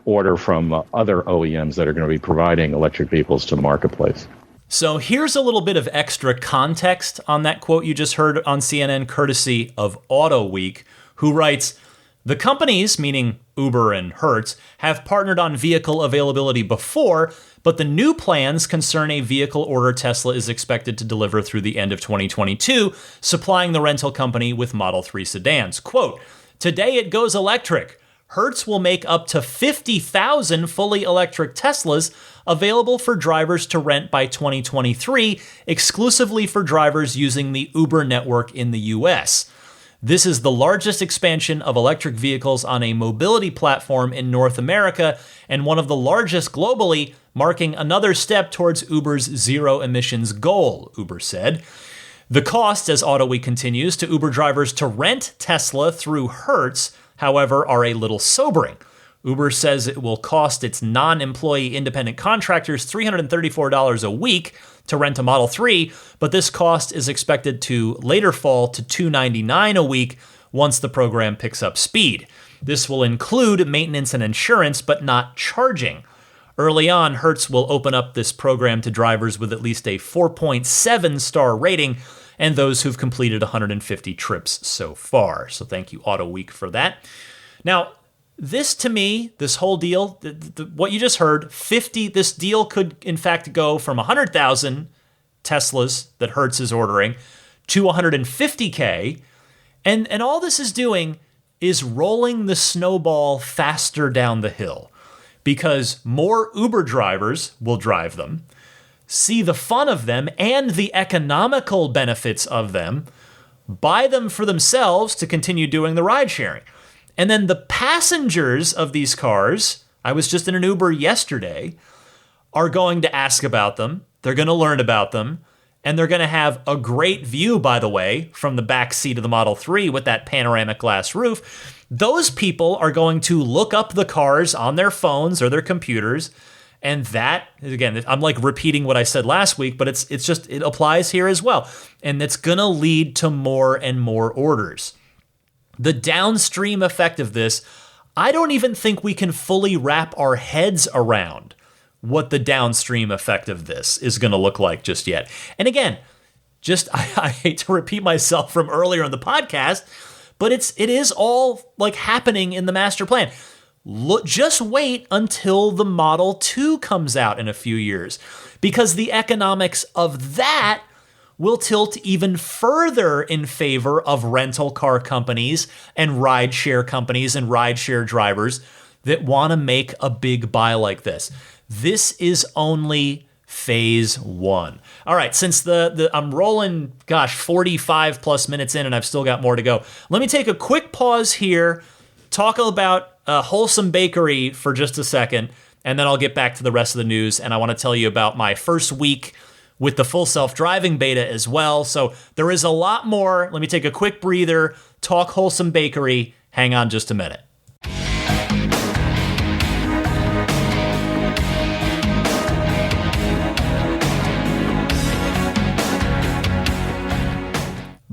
order from other OEMs that are going to be providing electric vehicles to the marketplace. So here's a little bit of extra context on that quote you just heard on CNN, courtesy of Auto Week, who writes, the companies, meaning Uber and Hertz, have partnered on vehicle availability before, but the new plans concern a vehicle order Tesla is expected to deliver through the end of 2022, supplying the rental company with Model 3 sedans. Quote, today it goes electric. Hertz will make up to 50,000 fully electric Teslas available for drivers to rent by 2023, exclusively for drivers using the Uber network in the US. This is the largest expansion of electric vehicles on a mobility platform in North America and one of the largest globally, marking another step towards Uber's zero emissions goal, Uber said. The cost, as AutoWeek continues, to Uber drivers to rent Tesla through Hertz, however, are a little sobering. Uber says it will cost its non-employee independent contractors $334 a week to rent a Model 3, but this cost is expected to later fall to $299 a week once the program picks up speed. This will include maintenance and insurance, but not charging. Early on, Hertz will open up this program to drivers with at least a 4.7 star rating and those who've completed 150 trips so far. So thank you, Auto Week, for that. Now, this to me, this whole deal, what you just heard, this deal could in fact go from 100,000 Teslas that Hertz is ordering to 150K. And all this is doing is rolling the snowball faster down the hill because more Uber drivers will drive them, see the fun of them and the economical benefits of them, buy them for themselves to continue doing the ride sharing. And then the passengers of these cars, I was just in an Uber yesterday, are going to ask about them. They're going to learn about them. And they're going to have a great view, by the way, from the back seat of the Model 3 with that panoramic glass roof. Those people are going to look up the cars on their phones or their computers. And that, again, I'm like repeating what I said last week, but it applies here as well. And it's going to lead to more and more orders. The downstream effect of this, I don't even think we can fully wrap our heads around what the downstream effect of this is going to look like just yet. And again, I hate to repeat myself from earlier in the podcast, but it is all like happening in the master plan. Just wait until the Model 2 comes out in a few years, because the economics of that will tilt even further in favor of rental car companies and rideshare companies and rideshare drivers that want to make a big buy like this. This is only phase one. All right, since I'm rolling, 45 plus minutes in and I've still got more to go, let me take a quick pause here, talk about Wholesome Bakery for just a second, and then I'll get back to the rest of the news. And I want to tell you about my first week with the full self-driving beta as well. So there is a lot more. Let me take a quick breather, talk Wholesome Bakery. Hang on just a minute.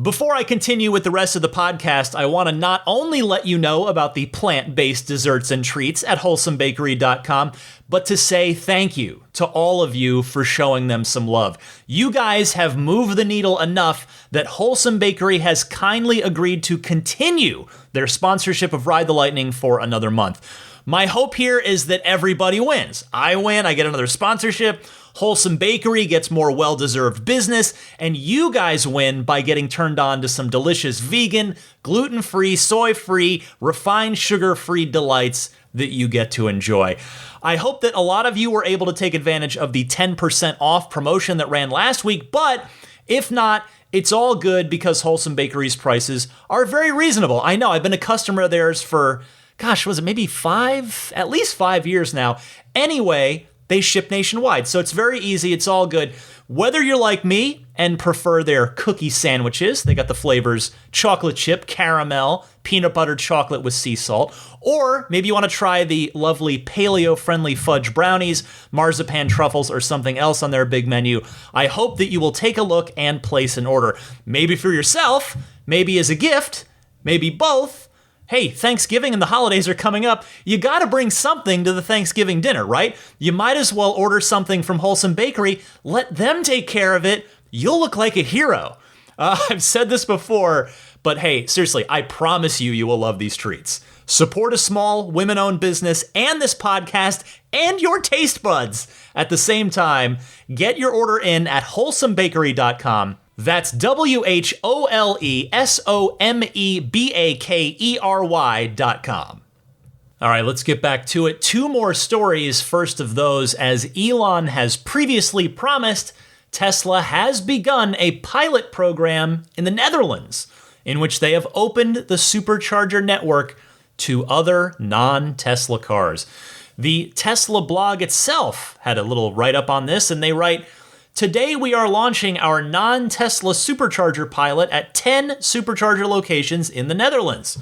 Before I continue with the rest of the podcast, I want to not only let you know about the plant-based desserts and treats at wholesomebakery.com, but to say thank you to all of you for showing them some love. You guys have moved the needle enough that Wholesome Bakery has kindly agreed to continue their sponsorship of Ride the Lightning for another month. My hope here is that everybody wins. I win, I get another sponsorship, Wholesome Bakery gets more well-deserved business, and you guys win by getting turned on to some delicious vegan, gluten-free, soy-free, refined sugar-free delights that you get to enjoy. I hope that a lot of you were able to take advantage of the 10% off promotion that ran last week, but If not, it's all good because Wholesome Bakery's prices are very reasonable. I know, I've been a customer of theirs for, gosh, was it maybe at least 5 years now. Anyway, they ship nationwide, so it's very easy. It's all good. Whether you're like me and prefer their cookie sandwiches, they got the flavors chocolate chip, caramel, peanut butter chocolate with sea salt, or maybe you want to try the lovely paleo-friendly fudge brownies, marzipan truffles, or something else on their big menu, I hope that you will take a look and place an order. Maybe for yourself, maybe as a gift, maybe both. Hey, Thanksgiving and the holidays are coming up. You got to bring something to the Thanksgiving dinner, right? You might as well order something from Wholesome Bakery. Let them take care of it. You'll look like a hero. I've said this before, but hey, seriously, I promise you will love these treats. Support a small, women-owned business and this podcast and your taste buds at the same time. Get your order in at wholesomebakery.com. That's WHOLESOMEBAKERY.com. All right, let's get back to it. 2 more stories. First of those, as Elon has previously promised, Tesla has begun a pilot program in the Netherlands in which they have opened the Supercharger network to other non-Tesla cars. The Tesla blog itself had a little write-up on this, and they write, "Today we are launching our non-Tesla Supercharger pilot at 10 Supercharger locations in the Netherlands.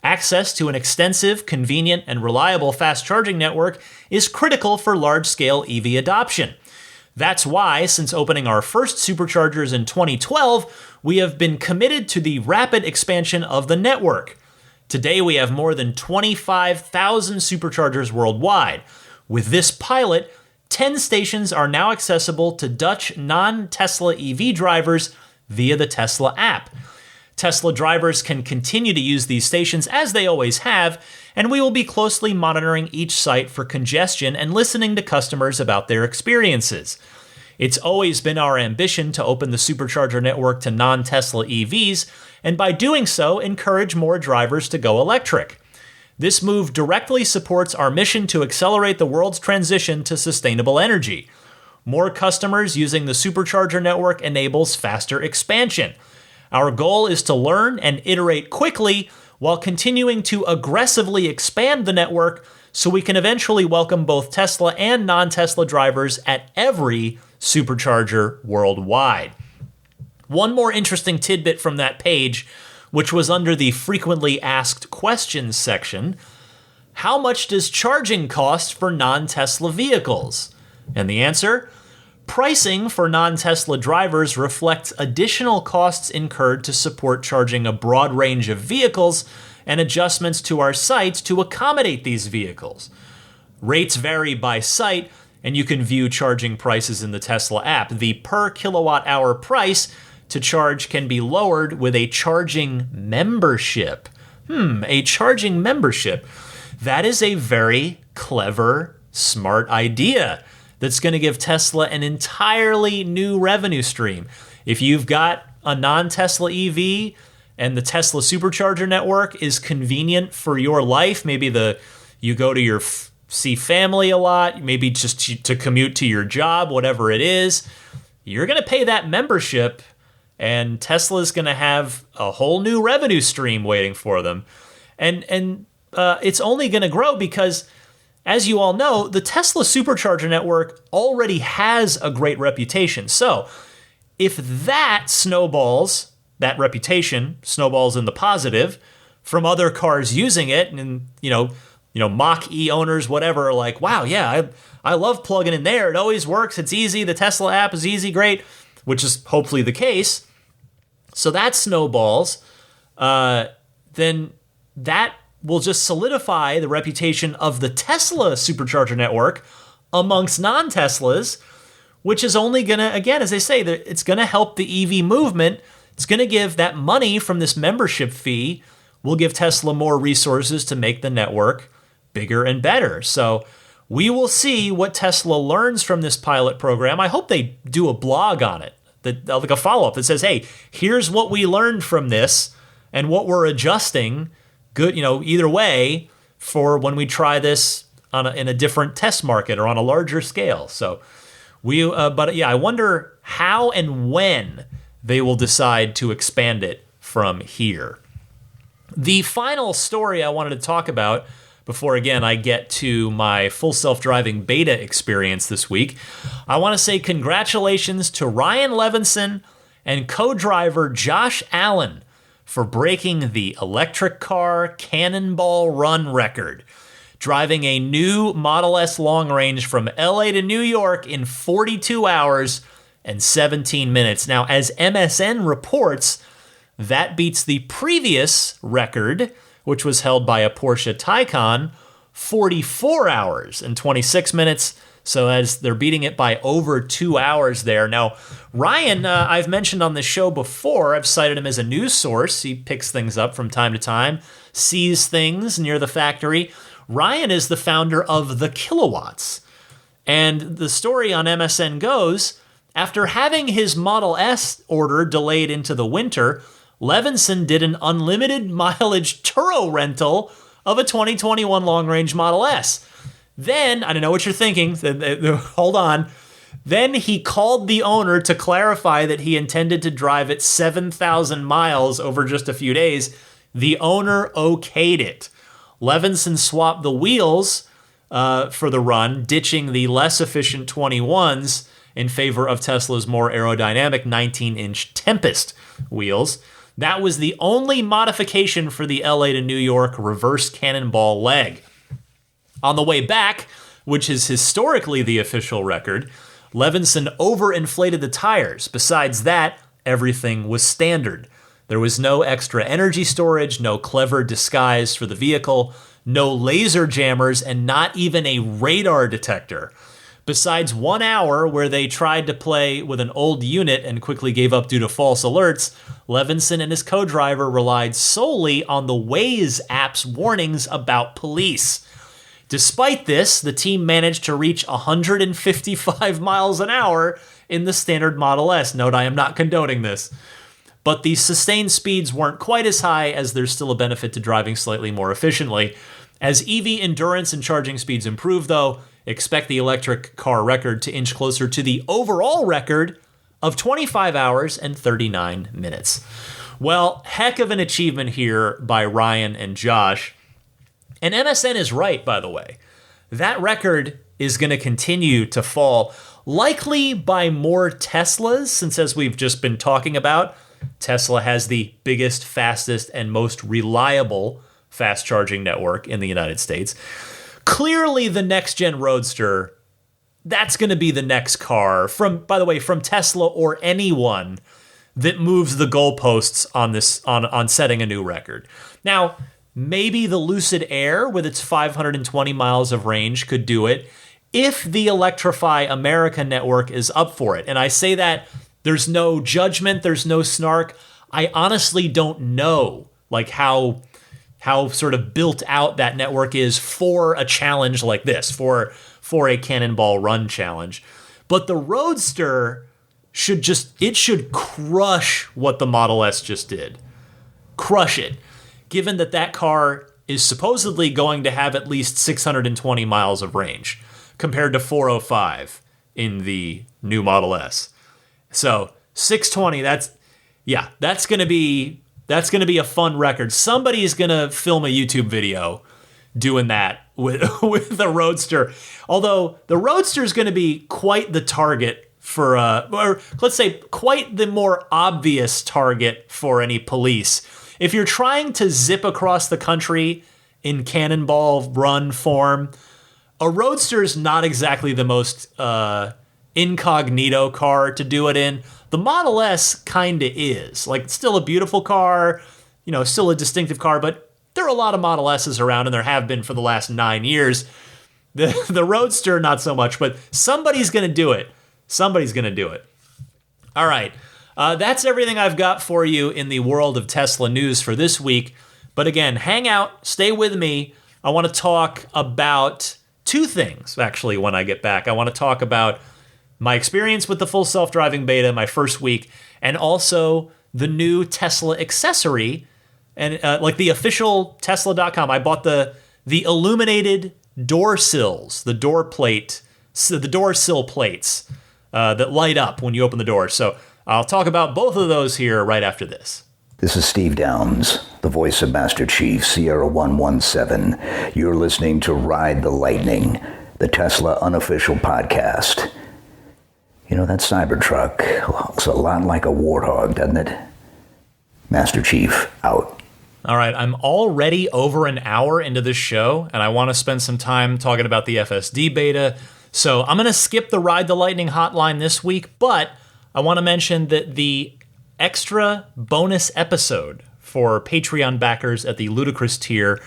Access to an extensive, convenient, and reliable fast charging network is critical for large-scale EV adoption. That's why, since opening our first Superchargers in 2012, we have been committed to the rapid expansion of the network. Today we have more than 25,000 Superchargers worldwide. With this pilot, 10 stations are now accessible to Dutch non-Tesla EV drivers via the Tesla app. Tesla drivers can continue to use these stations as they always have, and we will be closely monitoring each site for congestion and listening to customers about their experiences. It's always been our ambition to open the Supercharger network to non-Tesla EVs, and by doing so, encourage more drivers to go electric. This move directly supports our mission to accelerate the world's transition to sustainable energy. More customers using the Supercharger network enables faster expansion. Our goal is to learn and iterate quickly while continuing to aggressively expand the network so we can eventually welcome both Tesla and non-Tesla drivers at every Supercharger worldwide." One more interesting tidbit from that page, which was under the frequently asked questions section: how much does charging cost for non-Tesla vehicles? And the answer: pricing for non-Tesla drivers reflects additional costs incurred to support charging a broad range of vehicles and adjustments to our sites to accommodate these vehicles. Rates vary by site, and you can view charging prices in the Tesla app. The per kilowatt hour price to charge can be lowered with a charging membership. A charging membership. That is a very clever, smart idea that's going to give Tesla an entirely new revenue stream. If you've got a non-Tesla EV and the Tesla Supercharger network is convenient for your life, maybe you go to see family a lot, maybe just to commute to your job, whatever it is, you're going to pay that membership, and Tesla's going to have a whole new revenue stream waiting for them. And it's only going to grow because, as you all know, the Tesla Supercharger network already has a great reputation. So if that snowballs, that reputation snowballs in the positive from other cars using it, and Mach-E owners, whatever, are like, wow, yeah, I love plugging in there. It always works. It's easy. The Tesla app is easy, great, which is hopefully the case. So that snowballs, then that will just solidify the reputation of the Tesla Supercharger network amongst non-Teslas, which is only going to, again, as I say, it's going to help the EV movement. It's going to give that money from this membership fee will give Tesla more resources to make the network bigger and better. So we will see what Tesla learns from this pilot program. I hope they do a blog on it, like a follow-up that says, hey, here's what we learned from this and what we're adjusting, good, either way, for when we try this in a different test market or on a larger scale. So I wonder how and when they will decide to expand it from here. The final story I wanted to talk about before, again, I get to my full self-driving beta experience this week, I want to say congratulations to Ryan Levinson and co-driver Josh Allen for breaking the electric car Cannonball run record, driving a new Model S long range from LA to New York in 42 hours and 17 minutes. Now, as MSN reports, that beats the previous record, which was held by a Porsche Taycan, 44 hours and 26 minutes. So as they're beating it by over 2 hours there. Now, Ryan, I've mentioned on this show before, I've cited him as a news source. He picks things up from time to time, sees things near the factory. Ryan is the founder of The Kilowatts. And the story on MSN goes, after having his Model S order delayed into the winter, Levinson did an unlimited mileage Turo rental of a 2021 long-range Model S. Then, I don't know what you're thinking, hold on. Then he called the owner to clarify that he intended to drive it 7,000 miles over just a few days. The owner okayed it. Levinson swapped the wheels for the run, ditching the less efficient 21s in favor of Tesla's more aerodynamic 19-inch Tempest wheels. That was the only modification for the LA to New York reverse Cannonball leg. On the way back, which is historically the official record, Levinson overinflated the tires. Besides that, everything was standard. There was no extra energy storage, no clever disguise for the vehicle, no laser jammers, and not even a radar detector. Besides 1 hour where they tried to play with an old unit and quickly gave up due to false alerts, Levinson and his co-driver relied solely on the Waze app's warnings about police. Despite this, the team managed to reach 155 miles an hour in the standard Model S. Note, I am not condoning this. But the sustained speeds weren't quite as high, as there's still a benefit to driving slightly more efficiently. As EV endurance and charging speeds improve, though, expect the electric car record to inch closer to the overall record of 25 hours and 39 minutes. Well, heck of an achievement here by Ryan and Josh. And MSN is right, by the way. That record is going to continue to fall, likely by more Teslas, since as we've just been talking about, Tesla has the biggest, fastest, and most reliable fast charging network in the United States. Clearly, the next-gen Roadster, that's going to be the next car from Tesla or anyone that moves the goalposts on setting a new record. Now, maybe the Lucid Air with its 520 miles of range could do it if the Electrify America network is up for it. And I say that there's no judgment, there's no snark. I honestly don't know how sort of built out that network is for a challenge like this, for a Cannonball run challenge. But the Roadster should crush what the Model S just did. Crush it. Given that car is supposedly going to have at least 620 miles of range compared to 405 in the new Model S. So 620, that's going to be a fun record. Somebody's going to film a YouTube video doing that with the Roadster. Although the Roadster is going to be quite the target for, or let's say quite the more obvious target for any police. If you're trying to zip across the country in Cannonball run form, a Roadster is not exactly the most incognito car to do it in. The Model S kind of is. It's still a beautiful car, still a distinctive car, but there are a lot of Model S's around, and there have been for the last 9 years. The Roadster, not so much, but somebody's going to do it. Somebody's going to do it. All right. That's everything I've got for you in the world of Tesla news for this week. But again, hang out, stay with me. I want to talk about two things, actually, when I get back. I want to talk about my experience with the full self-driving beta, my first week, and also the new Tesla accessory, and the official Tesla.com. I bought the illuminated door sills, the door sill plates that light up when you open the door. So I'll talk about both of those here right after this. This is Steve Downs, the voice of Master Chief, Sierra 117. You're listening to Ride the Lightning, the Tesla unofficial podcast. You know, that Cybertruck looks a lot like a warthog, doesn't it? Master Chief, out. All right, I'm already over an hour into this show, and I want to spend some time talking about the FSD beta. So I'm going to skip the Ride the Lightning hotline this week, but I want to mention that the extra bonus episode for Patreon backers at the ludicrous tier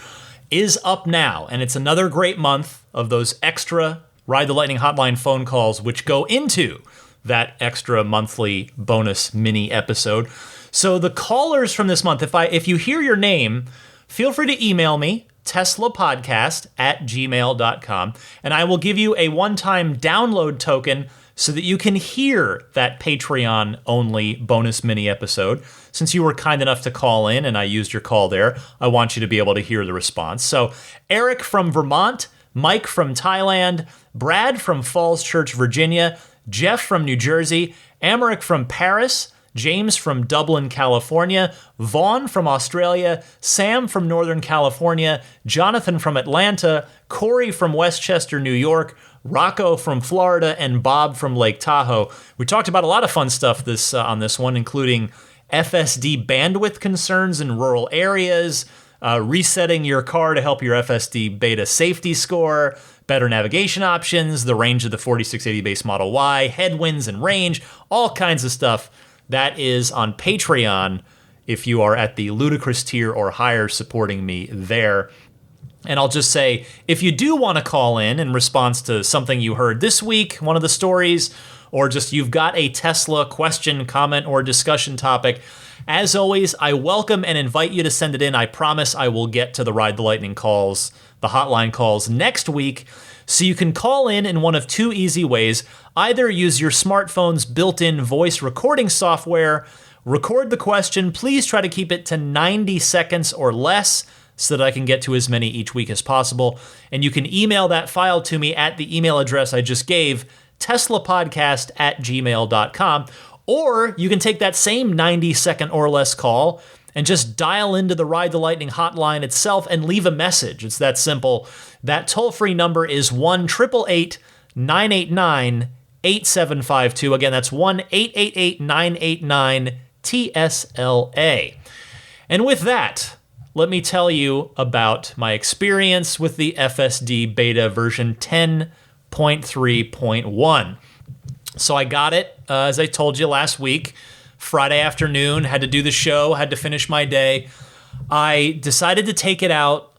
is up now, and it's another great month of those extra Ride the Lightning hotline phone calls, which go into that extra monthly bonus mini episode. So the callers from this month, if you hear your name, feel free to email me, teslapodcast@gmail.com, and I will give you a one-time download token so that you can hear that Patreon-only bonus mini episode. Since you were kind enough to call in and I used your call there, I want you to be able to hear the response. So Eric from Vermont, Mike from Thailand, Brad from Falls Church, Virginia, Jeff from New Jersey, Amaric from Paris, James from Dublin, California, Vaughn from Australia, Sam from Northern California, Jonathan from Atlanta, Corey from Westchester, New York, Rocco from Florida, and Bob from Lake Tahoe. We talked about a lot of fun stuff on this one, including FSD bandwidth concerns in rural areas, resetting your car to help your FSD beta safety score, better navigation options, the range of the 4680 base Model Y, headwinds and range, all kinds of stuff. That is on Patreon if you are at the ludicrous tier or higher supporting me there. And I'll just say, if you do want to call in response to something you heard this week, one of the stories, or just you've got a Tesla question, comment, or discussion topic, as always, I welcome and invite you to send it in. I promise I will get to the Ride the Lightning calls, the hotline calls next week. So you can call in one of two easy ways. Either use your smartphone's built-in voice recording software, record the question. Please try to keep it to 90 seconds or less so that I can get to as many each week as possible. And you can email that file to me at the email address I just gave, teslapodcast@gmail.com. Or you can take that same 90-second or less call and just dial into the Ride the Lightning hotline itself and leave a message. It's that simple. That toll-free number is 1-888-989-8752. Again, that's 1-888-989-TSLA. And with that, let me tell you about my experience with the FSD beta version 10.3.1. So I got it, as I told you last week, Friday afternoon, had to do the show, had to finish my day. I decided to take it out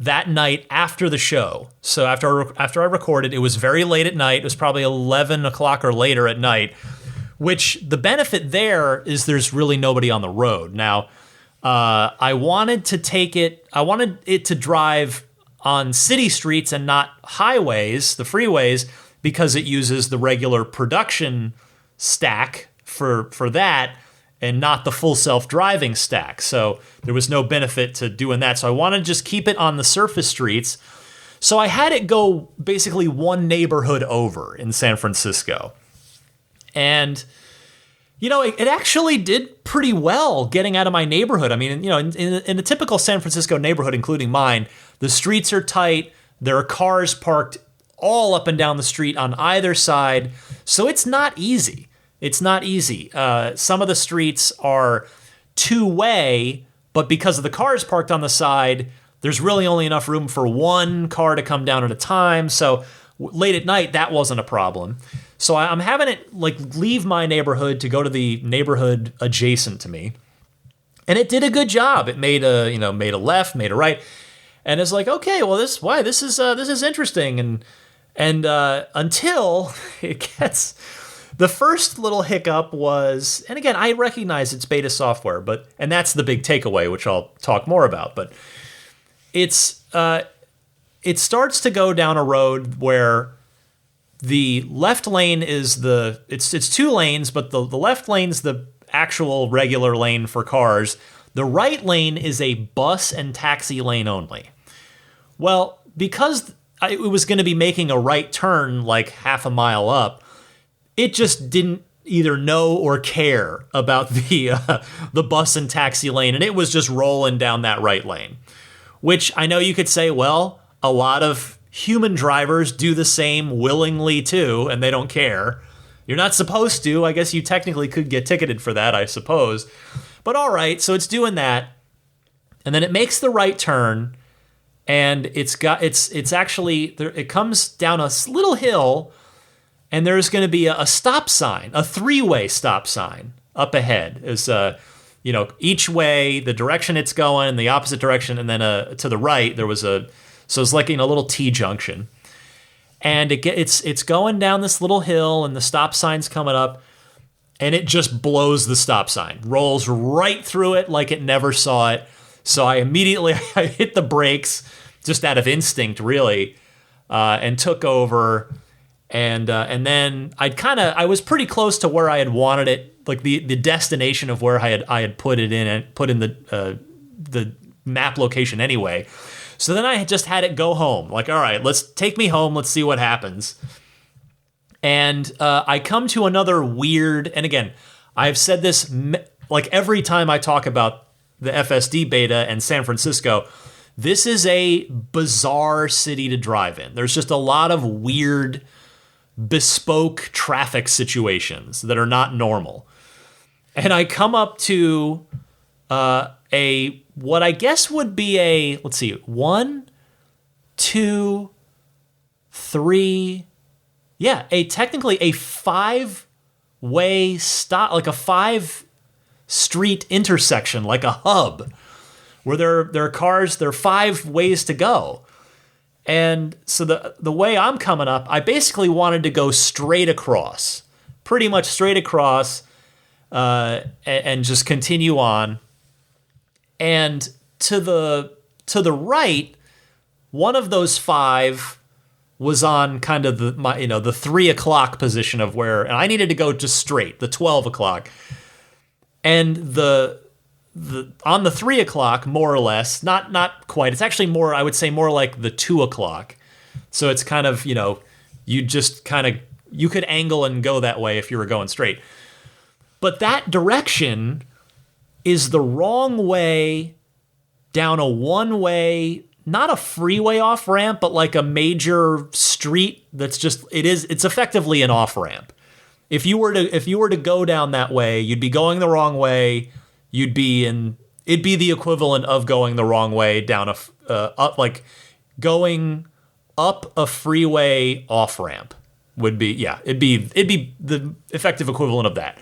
that night after the show. So after I recorded, it was very late at night. It was probably 11 o'clock or later at night, which the benefit there is there's really nobody on the road. Now, I wanted it to drive on city streets and not highways, the freeways, because it uses the regular production stack for that and not the full self-driving stack. So there was no benefit to doing that. So I wanted to just keep it on the surface streets. So I had it go basically one neighborhood over in San Francisco. And, you know, it actually did pretty well getting out of my neighborhood. I mean, you know, in a typical San Francisco neighborhood, including mine, the streets are tight. There are cars parked all up and down the street on either side. So it's not easy. It's not easy. Some of the streets are two-way, but because of the cars parked on the side, there's really only enough room for one car to come down at a time. So late at night, that wasn't a problem. So I'm having it leave my neighborhood to go to the neighborhood adjacent to me, and it did a good job. It made a left, made a right, and it's like, okay, well this is interesting, and until it gets. The first little hiccup was, and again, I recognize it's beta software, and that's the big takeaway, which I'll talk more about, but it starts to go down a road where the left lane is it's two lanes, but the left lane's the actual regular lane for cars. The right lane is a bus and taxi lane only. Well, because it was going to be making a right turn like half a mile up, it just didn't either know or care about the bus and taxi lane, and it was just rolling down that right lane. Which I know you could say, well, a lot of human drivers do the same willingly too, and they don't care. You're not supposed to. I guess you technically could get ticketed for that, I suppose. But all right, so it's doing that, and then it makes the right turn, and it's actually it comes down a little hill, and there's going to be a stop sign, a 3-way stop sign up ahead. Is each way, the direction it's going, in the opposite direction, and then to the right there was so it's like a little T-junction, and it's going down this little hill, and the stop sign's coming up. And it just blows the stop sign, rolls right through it like it never saw it. So I immediately hit the brakes just out of instinct, really, and took over. And then I was pretty close to where I had wanted it, like the destination of where I had put it in and put in the map location anyway. So then I just had it go home. Like, all right, let's take me home. Let's see what happens. And I come to another weird, and again, I've said this like every time I talk about the FSD beta and San Francisco, this is a bizarre city to drive in. There's just a lot of weird, bespoke traffic situations that are not normal. And I come up to what I guess would be let's see, 1, 2, 3... Yeah, technically a 5-way stop, like a 5-street intersection, like a hub, where there are cars, there are 5 ways to go. And so the way I'm coming up, I basically wanted to go straight across, pretty much straight across, and just continue on. And to the right, one of those 5 was on kind of the 3 o'clock position of where, and I needed to go just straight, the 12 o'clock. And the on the 3 o'clock, more or less, not quite. It's actually more, I would say more like the 2 o'clock. So it's kind of, you could angle and go that way if you were going straight. But that direction is the wrong way down a 1-way, not a freeway off ramp, but like a major street that's it's effectively an off ramp. If you were to go down that way, you'd be going the wrong way. It'd be the equivalent of going the wrong way down going up a freeway off ramp would be, yeah, it'd be the effective equivalent of that.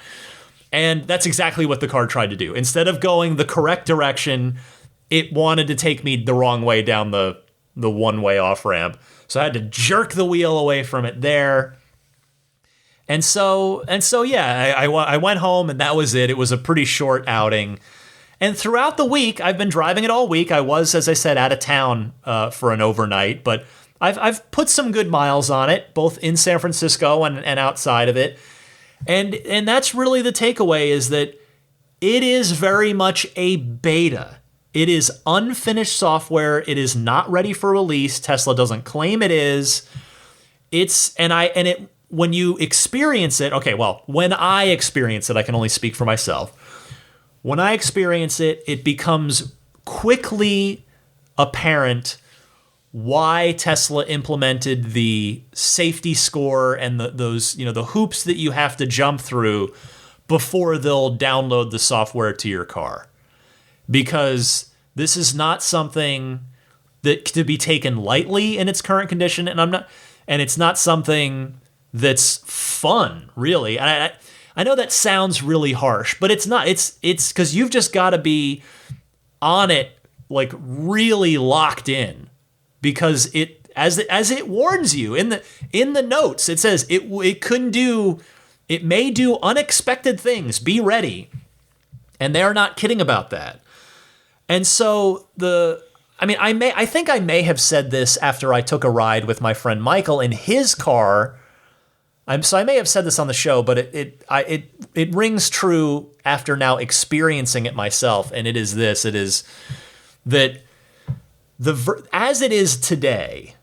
And that's exactly what the car tried to do. Instead of going the correct direction, it wanted to take me the wrong way down the 1-way off ramp. So I had to jerk the wheel away from it there. And so yeah, I went home, and that was it. It was a pretty short outing. And throughout the week, I've been driving it all week. I was, as I said, out of town for an overnight, but I've put some good miles on it, both in San Francisco and outside of it. And that's really the takeaway, is that it is very much a beta. It is unfinished software. It is not ready for release. Tesla doesn't claim it is. When you experience it, when I experience it, I can only speak for myself. When I experience it, it becomes quickly apparent why Tesla implemented the safety score and those the hoops that you have to jump through before they'll download the software to your car. Because this is not something that to be taken lightly in its current condition, and it's not something that's fun, really. I know that sounds really harsh, but it's not. It's because you've just got to be on it, like really locked in, because it as it warns you in the notes, it says it may do unexpected things. Be ready, and they're not kidding about that. And so I think I may have said this after I took a ride with my friend Michael in his car. So I may have said this on the show, but it rings true after now experiencing it myself. And it is this: it is that as it is today,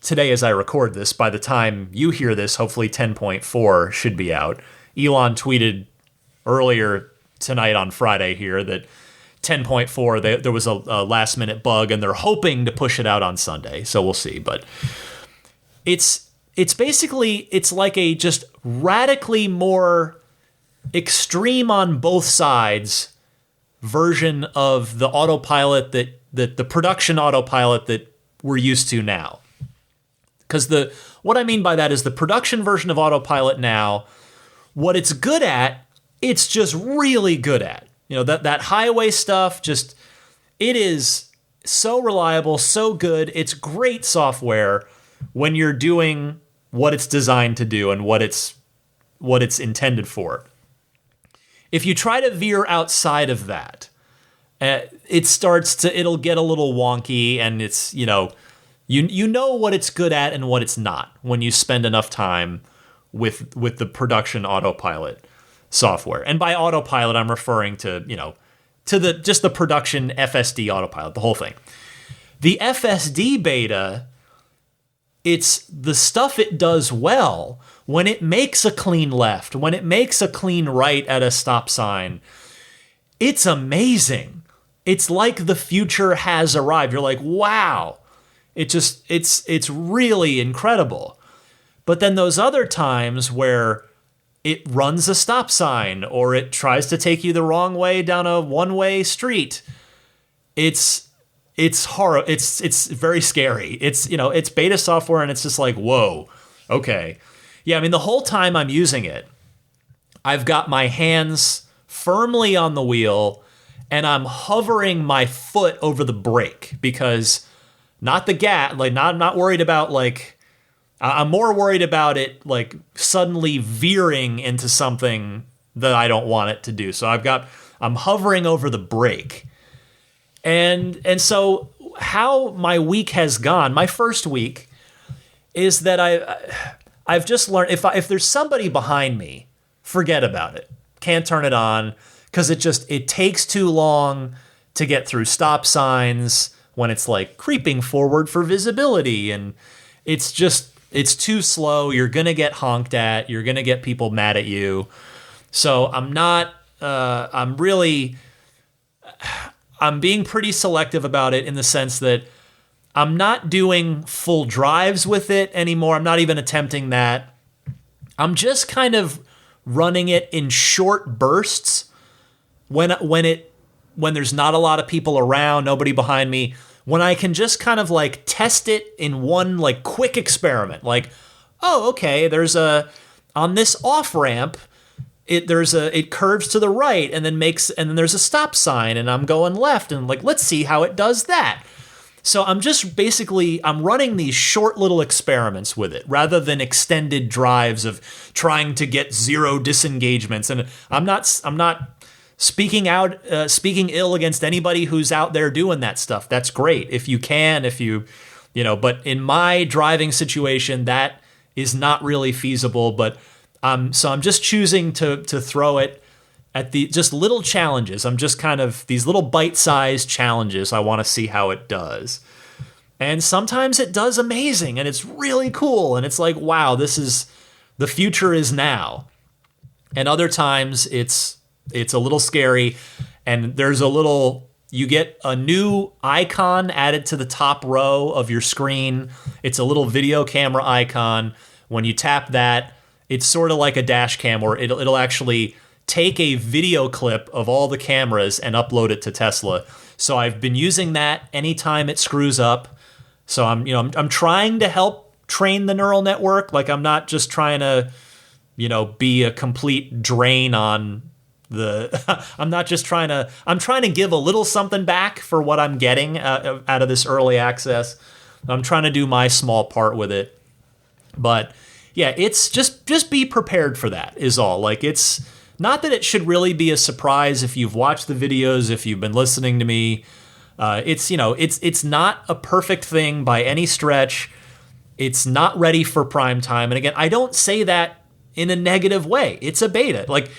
today as I record this, by the time you hear this, hopefully 10.4 should be out. Elon tweeted earlier tonight on Friday here that 10.4, there was a last-minute bug, and they're hoping to push it out on Sunday, so we'll see. But it's basically, it's like a just radically more extreme on both sides version of the autopilot that the production autopilot that we're used to now. Because what I mean by that is the production version of autopilot now, what it's good at, it's just really good at. You know, that highway stuff, just, it is so reliable, so good. It's great software when you're doing what it's designed to do and what it's intended for. If you try to veer outside of that, it'll get a little wonky, and it's, you know what it's good at and what it's not when you spend enough time with the production autopilot software. And by autopilot, I'm referring to, just the production FSD autopilot, the whole thing. The FSD beta, it's the stuff it does well when it makes a clean left, when it makes a clean right at a stop sign. It's amazing. It's like the future has arrived. You're like, wow. It's really incredible. But then those other times where it runs a stop sign or it tries to take you the wrong way down a one-way street, it's horror. It's very scary. It's beta software, and it's just like, whoa, okay. Yeah, I mean, the whole time I'm using it, I've got my hands firmly on the wheel, and I'm hovering my foot over the brake, because not the gas, like not worried about, like, I'm more worried about it like suddenly veering into something that I don't want it to do. So I'm hovering over the brake. And so how my week has gone, my first week, is that I've just learned if there's somebody behind me, forget about it. Can't turn it on, because it takes too long to get through stop signs when it's like creeping forward for visibility, and it's too slow. You're going to get honked at. You're going to get people mad at you. So I'm being pretty selective about it, in the sense that I'm not doing full drives with it anymore. I'm not even attempting that. I'm just kind of running it in short bursts when there's not a lot of people around, nobody behind me, when I can just kind of like test it in one like quick experiment. Like, oh, okay, on this off ramp, it curves to the right and then there's a stop sign, and I'm going left, and like, let's see how it does that. So I'm running these short little experiments with it, rather than extended drives of trying to get zero disengagements. And I'm not speaking ill against anybody who's out there doing that stuff. That's great if you can, but in my driving situation, that is not really feasible. But so I'm just choosing to throw it at the just little challenges. I'm just kind of these little bite-sized challenges. I want to see how it does. And sometimes it does amazing, and it's really cool, and it's like, wow, the future is now. And other times it's a little scary, and you get a new icon added to the top row of your screen. It's a little video camera icon. When you tap that, it's sort of like a dash cam, where it'll actually take a video clip of all the cameras and upload it to Tesla. So I've been using that anytime it screws up. So I'm trying to help train the neural network. Like, I'm not just trying to, be a complete drain on I'm trying to give a little something back for what I'm getting out of this early access. I'm trying to do my small part with it. But yeah, it's just be prepared for that is all. Like, it's not that it should really be a surprise if you've watched the videos, if you've been listening to me. It's not a perfect thing by any stretch. It's not ready for prime time. And again, I don't say that in a negative way. It's a beta. Like,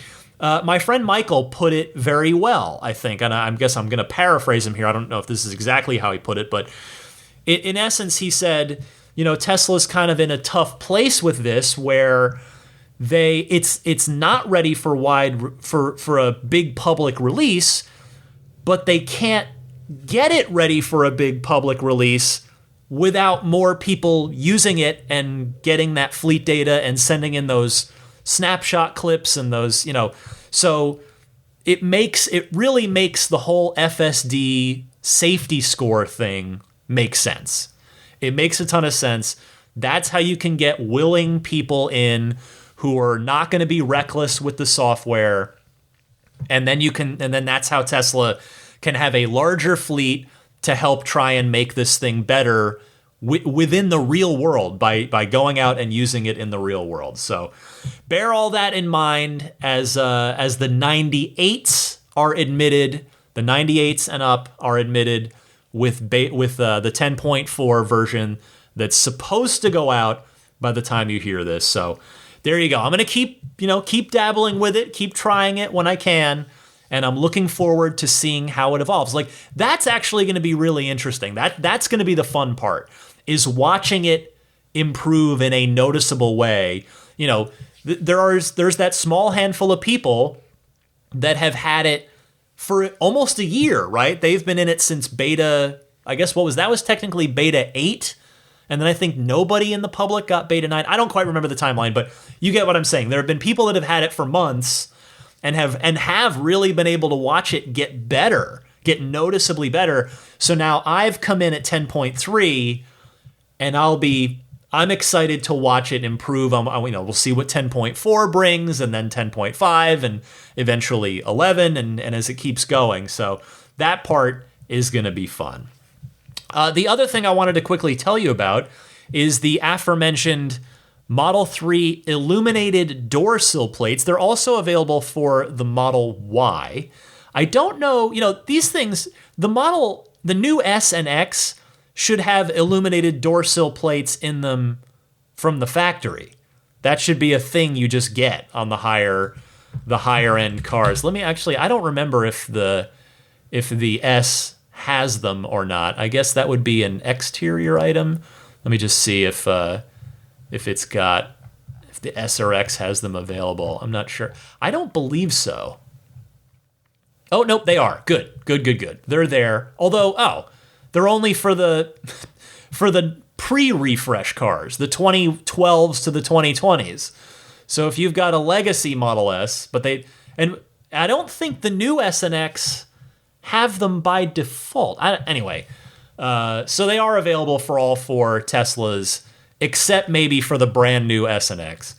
my friend Michael put it very well, I think. And I guess I'm going to paraphrase him here. I don't know if this is exactly how he put it, but in essence, he said, Tesla's kind of in a tough place with this, where it's not ready for a big public release, but they can't get it ready for a big public release without more people using it and getting that fleet data and sending in those snapshot clips and those, so it really makes the whole FSD safety score thing make sense. It makes a ton of sense. That's how you can get willing people in who are not going to be reckless with the software. And then that's how Tesla can have a larger fleet to help try and make this thing better within the real world by going out and using it in the real world. So bear all that in mind as the 98s are admitted. The 98s and up are admitted with the 10.4 version that's supposed to go out by the time you hear this. So there you go. I'm going to keep dabbling with it, keep trying it when I can, and I'm looking forward to seeing how it evolves. Like, that's actually going to be really interesting. That's going to be the fun part, is watching it improve in a noticeable way. There's that small handful of people that have had it for almost a year, right? They've been in it since beta, I guess that was technically beta 8. And then I think nobody in the public got beta 9. I don't quite remember the timeline, but you get what I'm saying. There have been people that have had it for months and have really been able to watch it get better, get noticeably better. So now I've come in at 10.3, and I'm excited to watch it improve. We'll see what 10.4 brings, and then 10.5, and eventually 11, and as it keeps going. So that part is going to be fun. The other thing I wanted to quickly tell you about is the aforementioned Model 3 illuminated door sill plates. They're also available for the Model Y. I don't know, these things, the new S and X should have illuminated door sill plates in them from the factory. That should be a thing you just get on the higher end cars. I don't remember if the S has them or not. I guess that would be an exterior item. Let me just see if the S or X has them available. I'm not sure. I don't believe so. Oh, nope, they are. Good. They're there. Although, they're only for the pre-refresh cars, the 2012s to the 2020s. So if you've got a legacy Model S, and I don't think the new S and X have them by default. So they are available for all four Teslas, except maybe for the brand new S and X.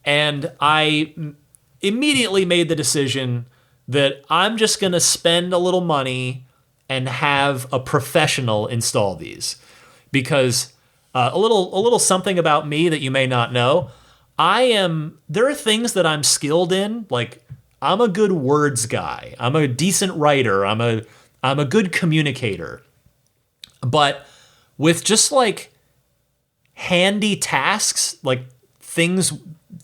And I immediately made the decision that I'm just going to spend a little money and have a professional install these, because a little something about me that you may not know. There are things that I'm skilled in, like I'm a good words guy. I'm a decent writer. I'm a good communicator. But with just like handy tasks, like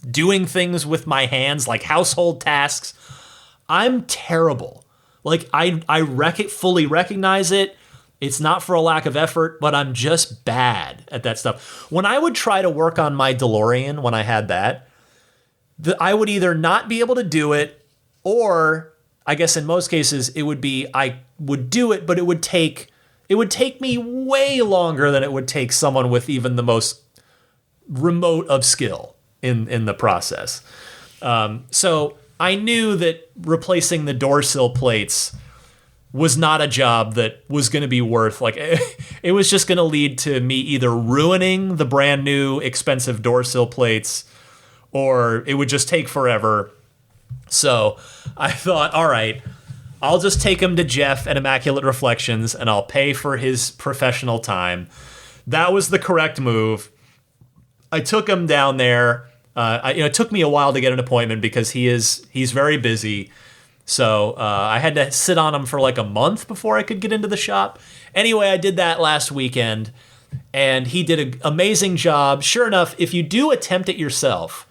doing things with my hands, like household tasks, I'm terrible. Like I fully recognize it. It's not for a lack of effort, but I'm just bad at that stuff. When I would try to work on my DeLorean, when I had that, I would either not be able to do it, or I guess in most cases it would be I would do it, but it would take me way longer than it would take someone with even the most remote of skill in the process. So I knew that replacing the door sill plates was not a job that was going to be worth, like, it was just going to lead to me either ruining the brand new expensive door sill plates, or it would just take forever. So I thought, all right, I'll just take him to Jeff at Immaculate Reflections and I'll pay for his professional time. That was the correct move. I took him down there. It took me a while to get an appointment because he's very busy. So I had to sit on him for like a month before I could get into the shop. Anyway, I did that last weekend, and he did an amazing job. Sure enough, if you do attempt it yourself,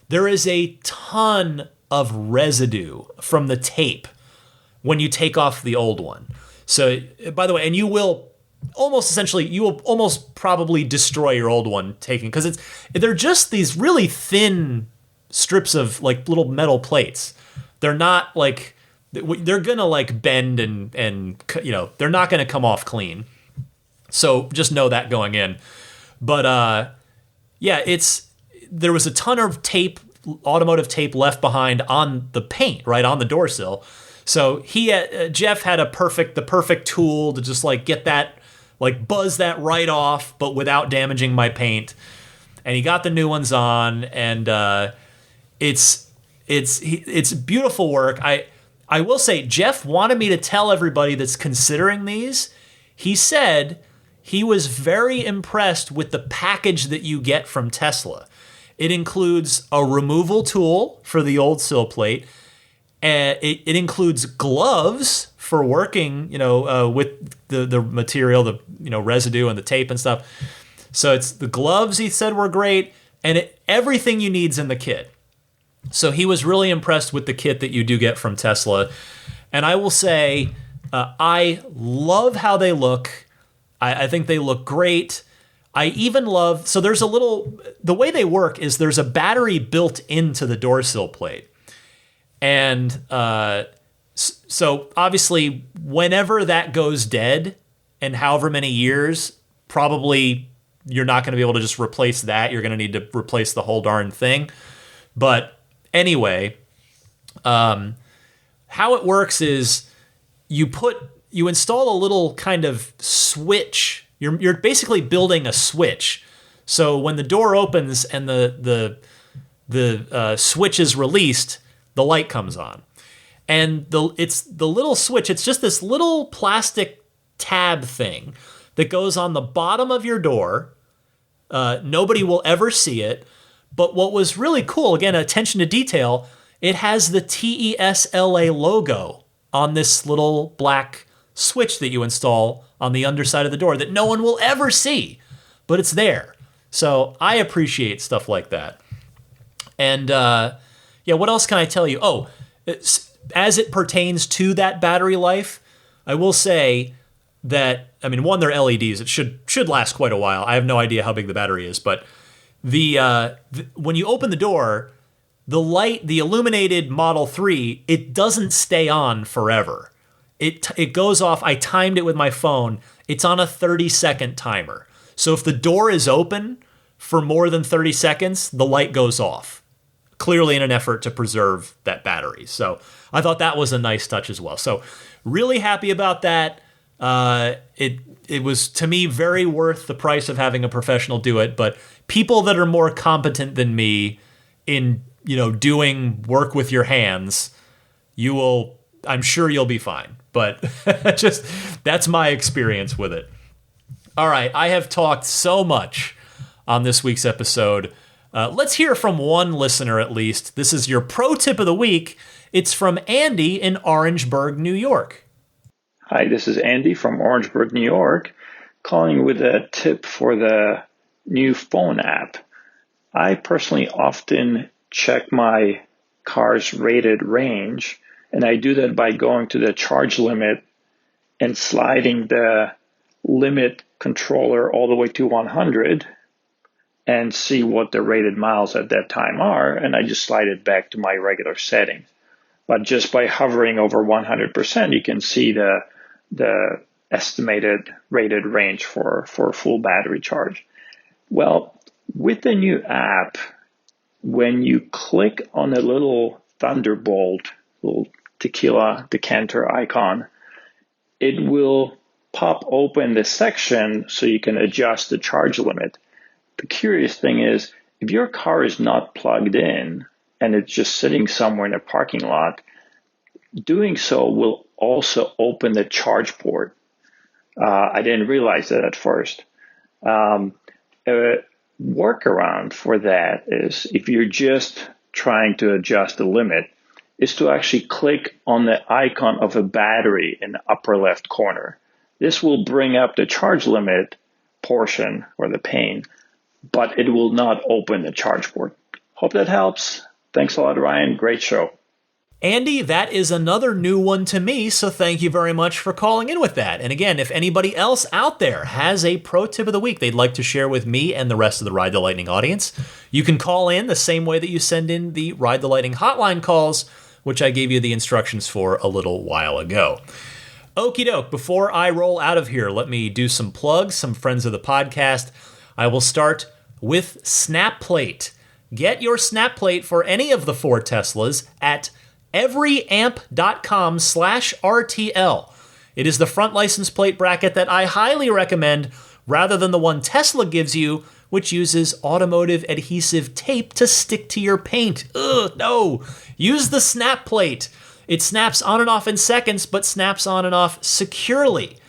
there is a ton of residue from the tape when you take off the old one. So, by the way, and you will almost probably destroy your old one because they're just these really thin strips of like little metal plates. They're not like, they're gonna like bend and you know, they're not gonna come off clean. So just know that going in. But yeah, there was a ton of tape, automotive tape left behind on the paint, right on the door sill. So Jeff had the perfect tool to just like get that, like buzz that right off, but without damaging my paint. And he got the new ones on, and it's beautiful work. I will say, Jeff wanted me to tell everybody that's considering these. He said he was very impressed with the package that you get from Tesla. It includes a removal tool for the old sill plate. It includes gloves for working, with the material, the residue and the tape and stuff. So it's the gloves he said were great, and everything you need's in the kit. So he was really impressed with the kit that you do get from Tesla. And I will say, I love how they look. I think they look great. I even love, so there's the way they work is there's a battery built into the door sill plate. And so obviously whenever that goes dead, and however many years, probably you're not going to be able to just replace that. You're going to need to replace the whole darn thing. But anyway, how it works is you install a little kind of switch. You're basically building a switch. So when the door opens and the switch is released, the light comes on. And it's the little switch. It's just this little plastic tab thing that goes on the bottom of your door. Nobody will ever see it. But what was really cool, again, attention to detail, it has the TESLA logo on this little black switch that you install on the underside of the door that no one will ever see, but it's there. So I appreciate stuff like that. And what else can I tell you? Oh, as it pertains to that battery life, I will say that, one, they're LEDs. It should last quite a while. I have no idea how big the battery is, but when you open the door, the illuminated Model 3, it doesn't stay on forever. It goes off. I timed it with my phone. It's on a 30-second timer. So if the door is open for more than 30 seconds, the light goes off, clearly in an effort to preserve that battery. So I thought that was a nice touch as well. So really happy about that. It was, to me, very worth the price of having a professional do it. But people that are more competent than me in, doing work with your hands, I'm sure you'll be fine. But that's my experience with it. All right, I have talked so much on this week's episode. Let's hear from one listener at least. This is your pro tip of the week. It's from Andy in Orangeburg, New York. Hi, this is Andy from Orangeburg, New York, calling with a tip for the new phone app. I personally often check my car's rated range, and I do that by going to the charge limit and sliding the limit controller all the way to 100 and see what the rated miles at that time are, and I just slide it back to my regular settings. But just by hovering over 100%, you can see the estimated rated range for a full battery charge. Well, with the new app, when you click on the little Thunderbolt, little tequila decanter icon, it will pop open the section so you can adjust the charge limit. The curious thing is, if your car is not plugged in and it's just sitting somewhere in a parking lot, doing so will also open the charge port. I didn't realize that at first. A workaround for that is, if you're just trying to adjust the limit, is to actually click on the icon of a battery in the upper left corner. This will bring up the charge limit portion or the pane, but it will not open the charge port. Hope that helps. Thanks a lot, Ryan. Great show. Andy, that is another new one to me, so thank you very much for calling in with that. And again, if anybody else out there has a pro tip of the week they'd like to share with me and the rest of the Ride the Lightning audience, you can call in the same way that you send in the Ride the Lightning hotline calls, which I gave you the instructions for a little while ago. Okie doke, before I roll out of here, let me do some plugs, some friends of the podcast. I will start with SnapPlate. Get your SnapPlate for any of the 4 Teslas at everyamp.com/RTL. It is the front license plate bracket that I highly recommend rather than the one Tesla gives you, which uses automotive adhesive tape to stick to your paint. Ugh, no. Use the SnapPlate. It snaps on and off in seconds, but snaps on and off securely.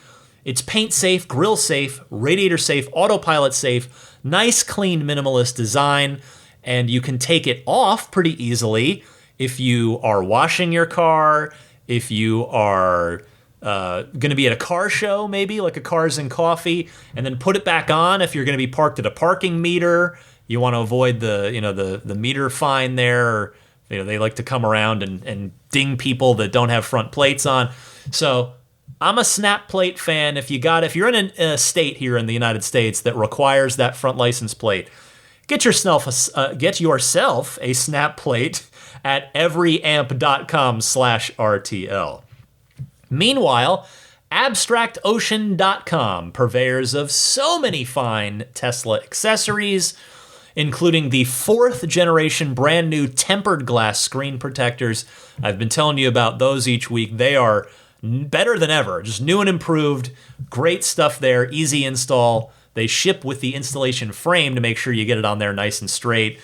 It's paint safe, grill safe, radiator safe, autopilot safe, nice, clean, minimalist design, and you can take it off pretty easily if you are washing your car, if you are going to be at a car show, maybe like a Cars and Coffee, and then put it back on if you're going to be parked at a parking meter. You want to avoid the meter fine there. Or, they like to come around and ding people that don't have front plates on. So I'm a SnapPlate fan. If you're in a state here in the United States that requires that front license plate, get yourself a SnapPlate at everyamp.com/RTL. Meanwhile, AbstractOcean.com, purveyors of so many fine Tesla accessories, including the 4th generation brand new tempered glass screen protectors. I've been telling you about those each week. They are better than ever, just new and improved. Great stuff there, easy install. They ship with the installation frame to make sure you get it on there nice and straight.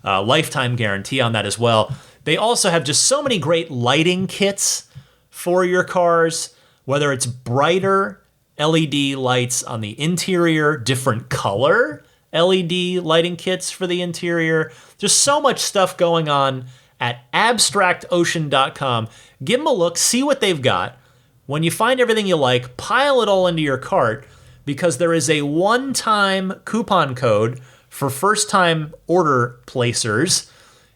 Lifetime guarantee on that as well. They also have just so many great lighting kits for your cars, whether it's brighter LED lights on the interior, different color LED lighting kits for the interior. Just so much stuff going on at abstractocean.com. Give them a look, see what they've got. When you find everything you like, pile it all into your cart, because there is a one-time coupon code for first-time order placers.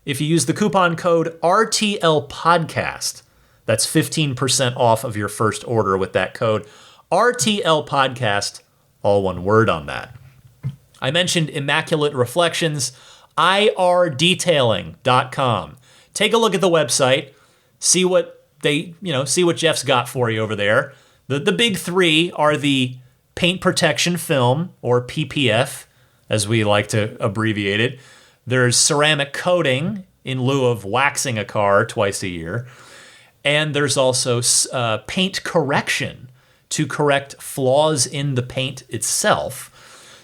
If you use the coupon code RTL Podcast, that's 15% off of your first order with that code. RTL Podcast, all one word on that. I mentioned Immaculate Reflections, irdetailing.com. Take a look at the website, see what Jeff's got for you over there. The big 3 are the paint protection film, or PPF, as we like to abbreviate it. There's ceramic coating in lieu of waxing a car twice a year. And there's also paint correction to correct flaws in the paint itself.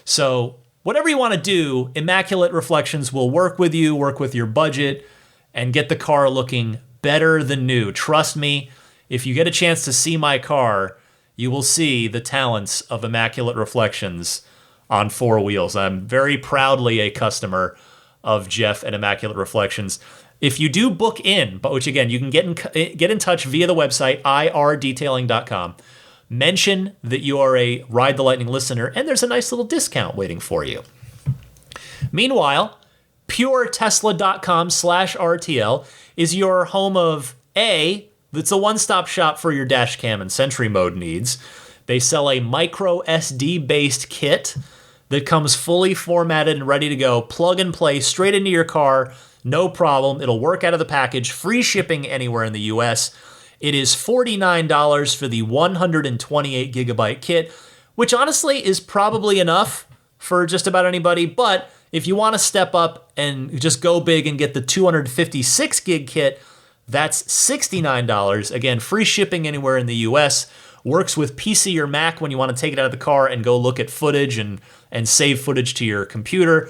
So whatever you want to do, Immaculate Reflections will work with you, work with your budget, and get the car looking better than new. Trust me, if you get a chance to see my car, you will see the talents of Immaculate Reflections on 4 wheels. I'm very proudly a customer of Jeff at Immaculate Reflections. If you do book in, but which again, you can get in touch via the website, irdetailing.com. Mention that you are a Ride the Lightning listener, and there's a nice little discount waiting for you. Meanwhile, puretesla.com/RTL is your home of it's a one-stop shop for your dash cam and Sentry mode needs. They sell a micro SD-based kit that comes fully formatted and ready to go, plug and play straight into your car, no problem. It'll work out of the package, free shipping anywhere in the US. It is $49 for the 128 gigabyte kit, which honestly is probably enough for just about anybody. But if you want to step up and just go big and get the 256 gig kit, that's $69. Again, free shipping anywhere in the US. Works with PC or Mac when you want to take it out of the car and go look at footage and save footage to your computer.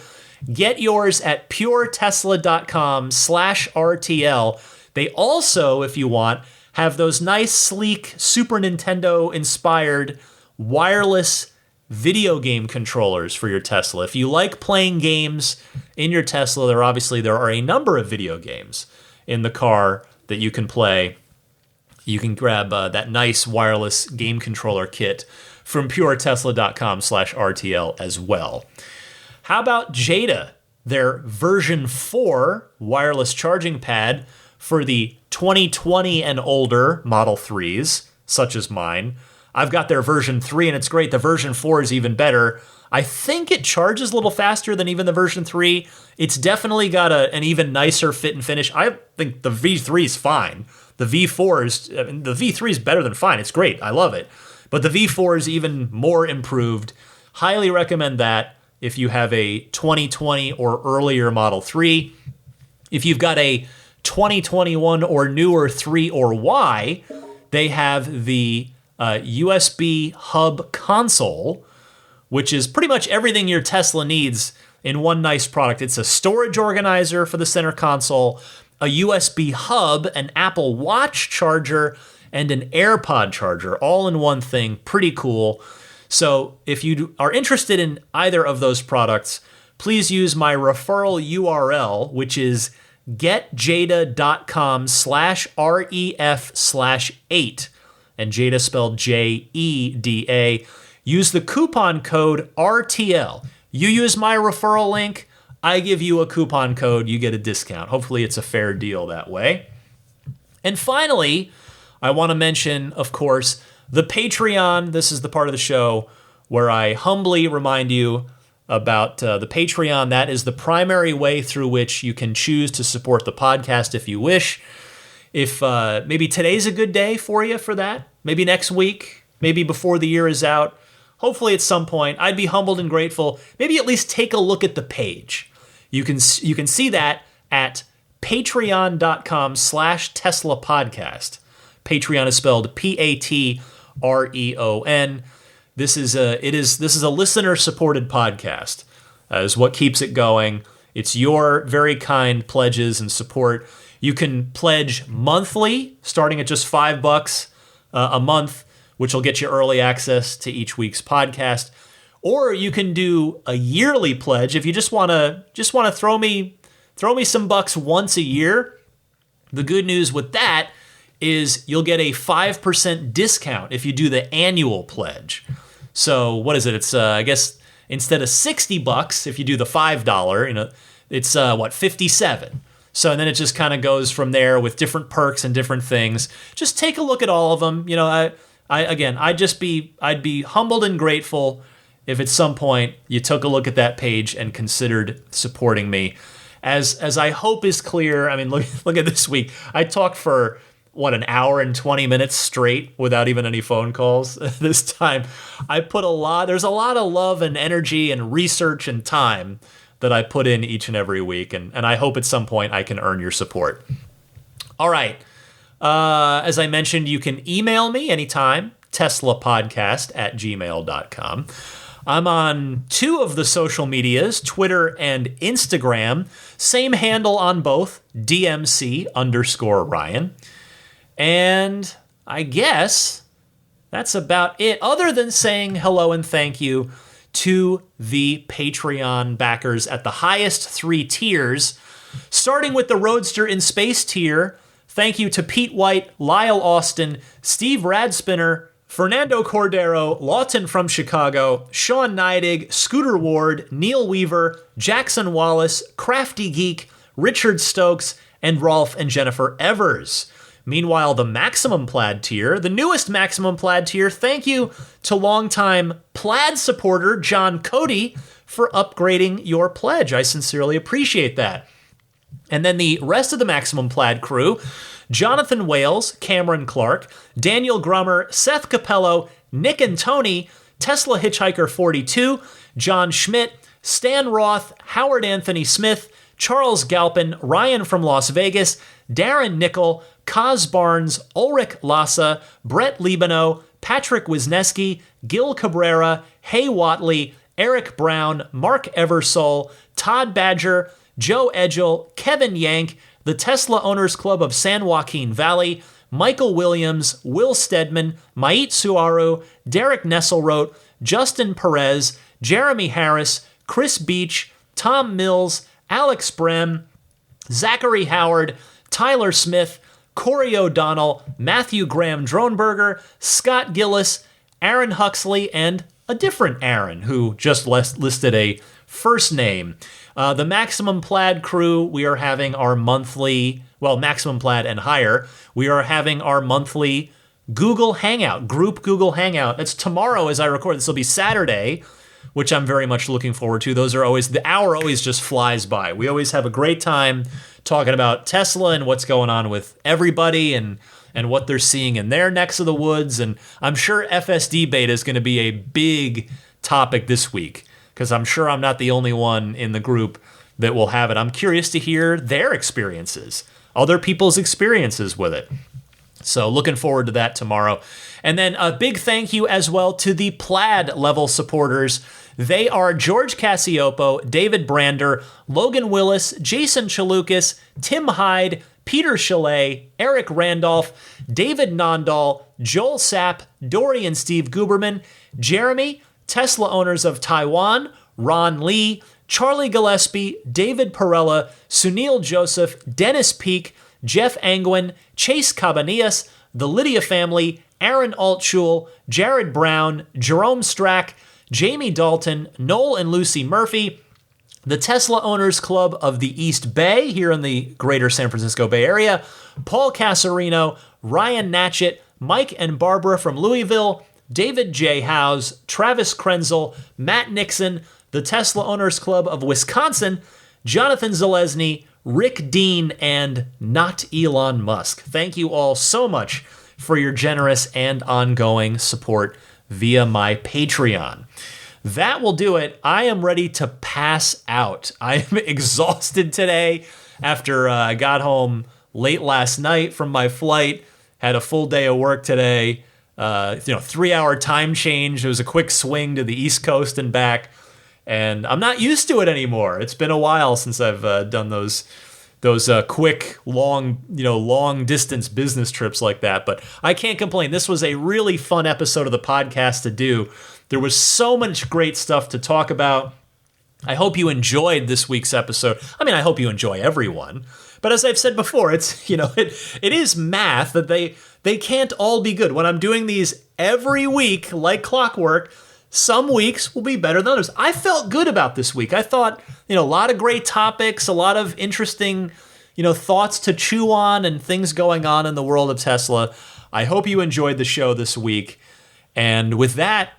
Get yours at puretesla.com/RTL. They also, if you want, have those nice, sleek, Super Nintendo-inspired wireless video game controllers for your Tesla. If you like playing games in your Tesla, there are a number of video games in the car that you can play. You can grab that nice wireless game controller kit from puretesla.com/RTL as well. How about Jada? Their version 4 wireless charging pad for the 2020 and older Model 3s, such as mine. I've got their version 3 and it's great. The version 4 is even better. I think it charges a little faster than even the version 3. It's definitely got an even nicer fit and finish. I think the V3 is fine. The V3 is better than fine. It's great. I love it. But the V4 is even more improved. Highly recommend that if you have a 2020 or earlier Model 3. If you've got a 2021 or newer 3 or Y, they have the USB hub console, which is pretty much everything your Tesla needs in one nice product. It's a storage organizer for the center console, a USB hub, an Apple Watch charger, and an AirPod charger, all in one thing. Pretty cool. So if you are interested in either of those products, please use my referral URL, which is getjada.com/ref/8. And Jada spelled JEDA. Use the coupon code RTL. You use my referral link, I give you a coupon code, you get a discount. Hopefully it's a fair deal that way. And finally, I want to mention, of course, the Patreon. This is the part of the show where I humbly remind you about the Patreon. That is the primary way through which you can choose to support the podcast if you wish. If maybe today's a good day for you for that, maybe next week, maybe before the year is out, hopefully at some point, I'd be humbled and grateful. Maybe at least take a look at the page. You can see that at patreon.com/Tesla podcast. Patreon is spelled Patreon. This is a listener supported podcast. Is what keeps it going. It's your very kind pledges and support. You can pledge monthly, starting at just $5 a month, which will get you early access to each week's podcast. Or you can do a yearly pledge if you just want to throw me some bucks once a year. The good news with that is you'll get a 5% discount if you do the annual pledge. So what is it? It's I guess instead of $60 if you do the $5, it's 57. So then it just kind of goes from there with different perks and different things. Just take a look at all of them. I'd be humbled and grateful if at some point you took a look at that page and considered supporting me. As I hope is clear, I mean, look at this week. I talked for an hour and 20 minutes straight without even any phone calls this time. There's a lot of love and energy and research and time that I put in each and every week, and I hope at some point I can earn your support. All right. As I mentioned, you can email me anytime, teslapodcast@gmail.com. I'm on 2 of the social medias, Twitter and Instagram. Same handle on both, DMC_Ryan. And I guess that's about it, other than saying hello and thank you to the Patreon backers at the highest 3 tiers, starting with the Roadster in Space tier. Thank you to Pete White, Lyle Austin, Steve Radspinner, Fernando Cordero, Lawton from Chicago, Sean Neidig, Scooter Ward, Neil Weaver, Jackson Wallace, Crafty Geek, Richard Stokes, and Rolf and Jennifer Evers. Meanwhile, the Maximum Plaid tier, the newest Maximum Plaid tier, thank you to longtime Plaid supporter John Cody for upgrading your pledge. I sincerely appreciate that. And then the rest of the Maximum Plaid crew, Jonathan Wales, Cameron Clark, Daniel Grummer, Seth Capello, Nick and Tony, Tesla Hitchhiker 42, John Schmidt, Stan Roth, Howard Anthony Smith, Charles Galpin, Ryan from Las Vegas, Darren Nickel, Kaz Barnes, Ulrich Lassa, Brett Libano, Patrick Wisniewski, Gil Cabrera, Hay Watley, Eric Brown, Mark Eversole, Todd Badger, Joe Edgel, Kevin Yank, the Tesla Owners Club of San Joaquin Valley, Michael Williams, Will Stedman, Mait Suaru, Derek Nesselrote, Justin Perez, Jeremy Harris, Chris Beach, Tom Mills, Alex Brem, Zachary Howard, Tyler Smith, Corey O'Donnell, Matthew Graham Dronberger, Scott Gillis, Aaron Huxley, and a different Aaron who just listed a first name. The Maximum Plaid crew, we are having our monthly, Maximum Plaid and higher, we are having our monthly Google Hangout, group Google Hangout. It's tomorrow as I record. This will be Saturday, which I'm very much looking forward to. The hour always just flies by. We always have a great time talking about Tesla and what's going on with everybody and what they're seeing in their necks of the woods. And I'm sure FSD beta is going to be a big topic this week, because I'm sure I'm not the only one in the group that will have it. I'm curious to hear their experiences, other people's experiences with it. So looking forward to that tomorrow. And then a big thank you as well to the Plaid level supporters. They are George Cassiopo, David Brander, Logan Willis, Jason Chalukas, Tim Hyde, Peter Chalet, Eric Randolph, David Nondahl, Joel Sapp, Dory and Steve Guberman, Jeremy, Tesla owners of Taiwan, Ron Lee, Charlie Gillespie, David Perella, Sunil Joseph, Dennis Peak, Jeff Angwin, Chase Cabanillas, the Lydia family, Aaron Altschul, Jared Brown, Jerome Strack, Jamie Dalton, Noel and Lucy Murphy, the Tesla Owners Club of the East Bay here in the greater San Francisco Bay Area, Paul Casarino, Ryan Natchett, Mike and Barbara from Louisville, David J. Howes, Travis Krenzel, Matt Nixon, the Tesla Owners Club of Wisconsin, Jonathan Zalesny, Rick Dean, and Not Elon Musk. Thank you all so much for your generous and ongoing support via my Patreon. That will do it. I am ready to pass out. I am exhausted today after I got home late last night from my flight, had a full day of work today, 3-hour time change. It was a quick swing to the East Coast and back. And I'm not used to it anymore. It's been a while since I've done those quick, long distance business trips like that. But I can't complain. This was a really fun episode of the podcast to do. There was so much great stuff to talk about. I hope you enjoyed this week's episode. I mean, I hope you enjoy everyone. But as I've said before, it's it is math that they can't all be good. When I'm doing these every week like clockwork, some weeks will be better than others. I felt good about this week. I thought, a lot of great topics, a lot of interesting, thoughts to chew on and things going on in the world of Tesla. I hope you enjoyed the show this week. And with that,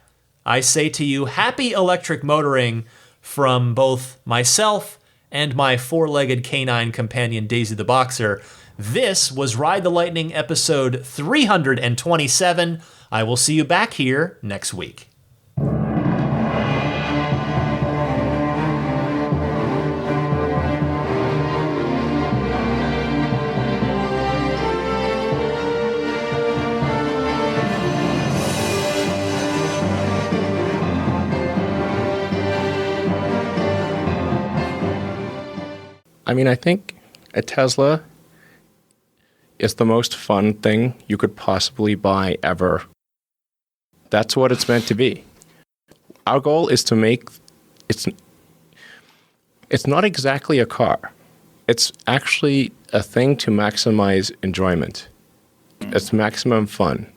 I say to you, happy electric motoring from both myself and my four-legged canine companion, Daisy the Boxer. This was Ride the Lightning episode 327. I will see you back here next week. I mean, I think a Tesla is the most fun thing you could possibly buy ever. That's what it's meant to be. Our goal is to make it's not exactly a car. It's actually a thing to maximize enjoyment. It's maximum fun.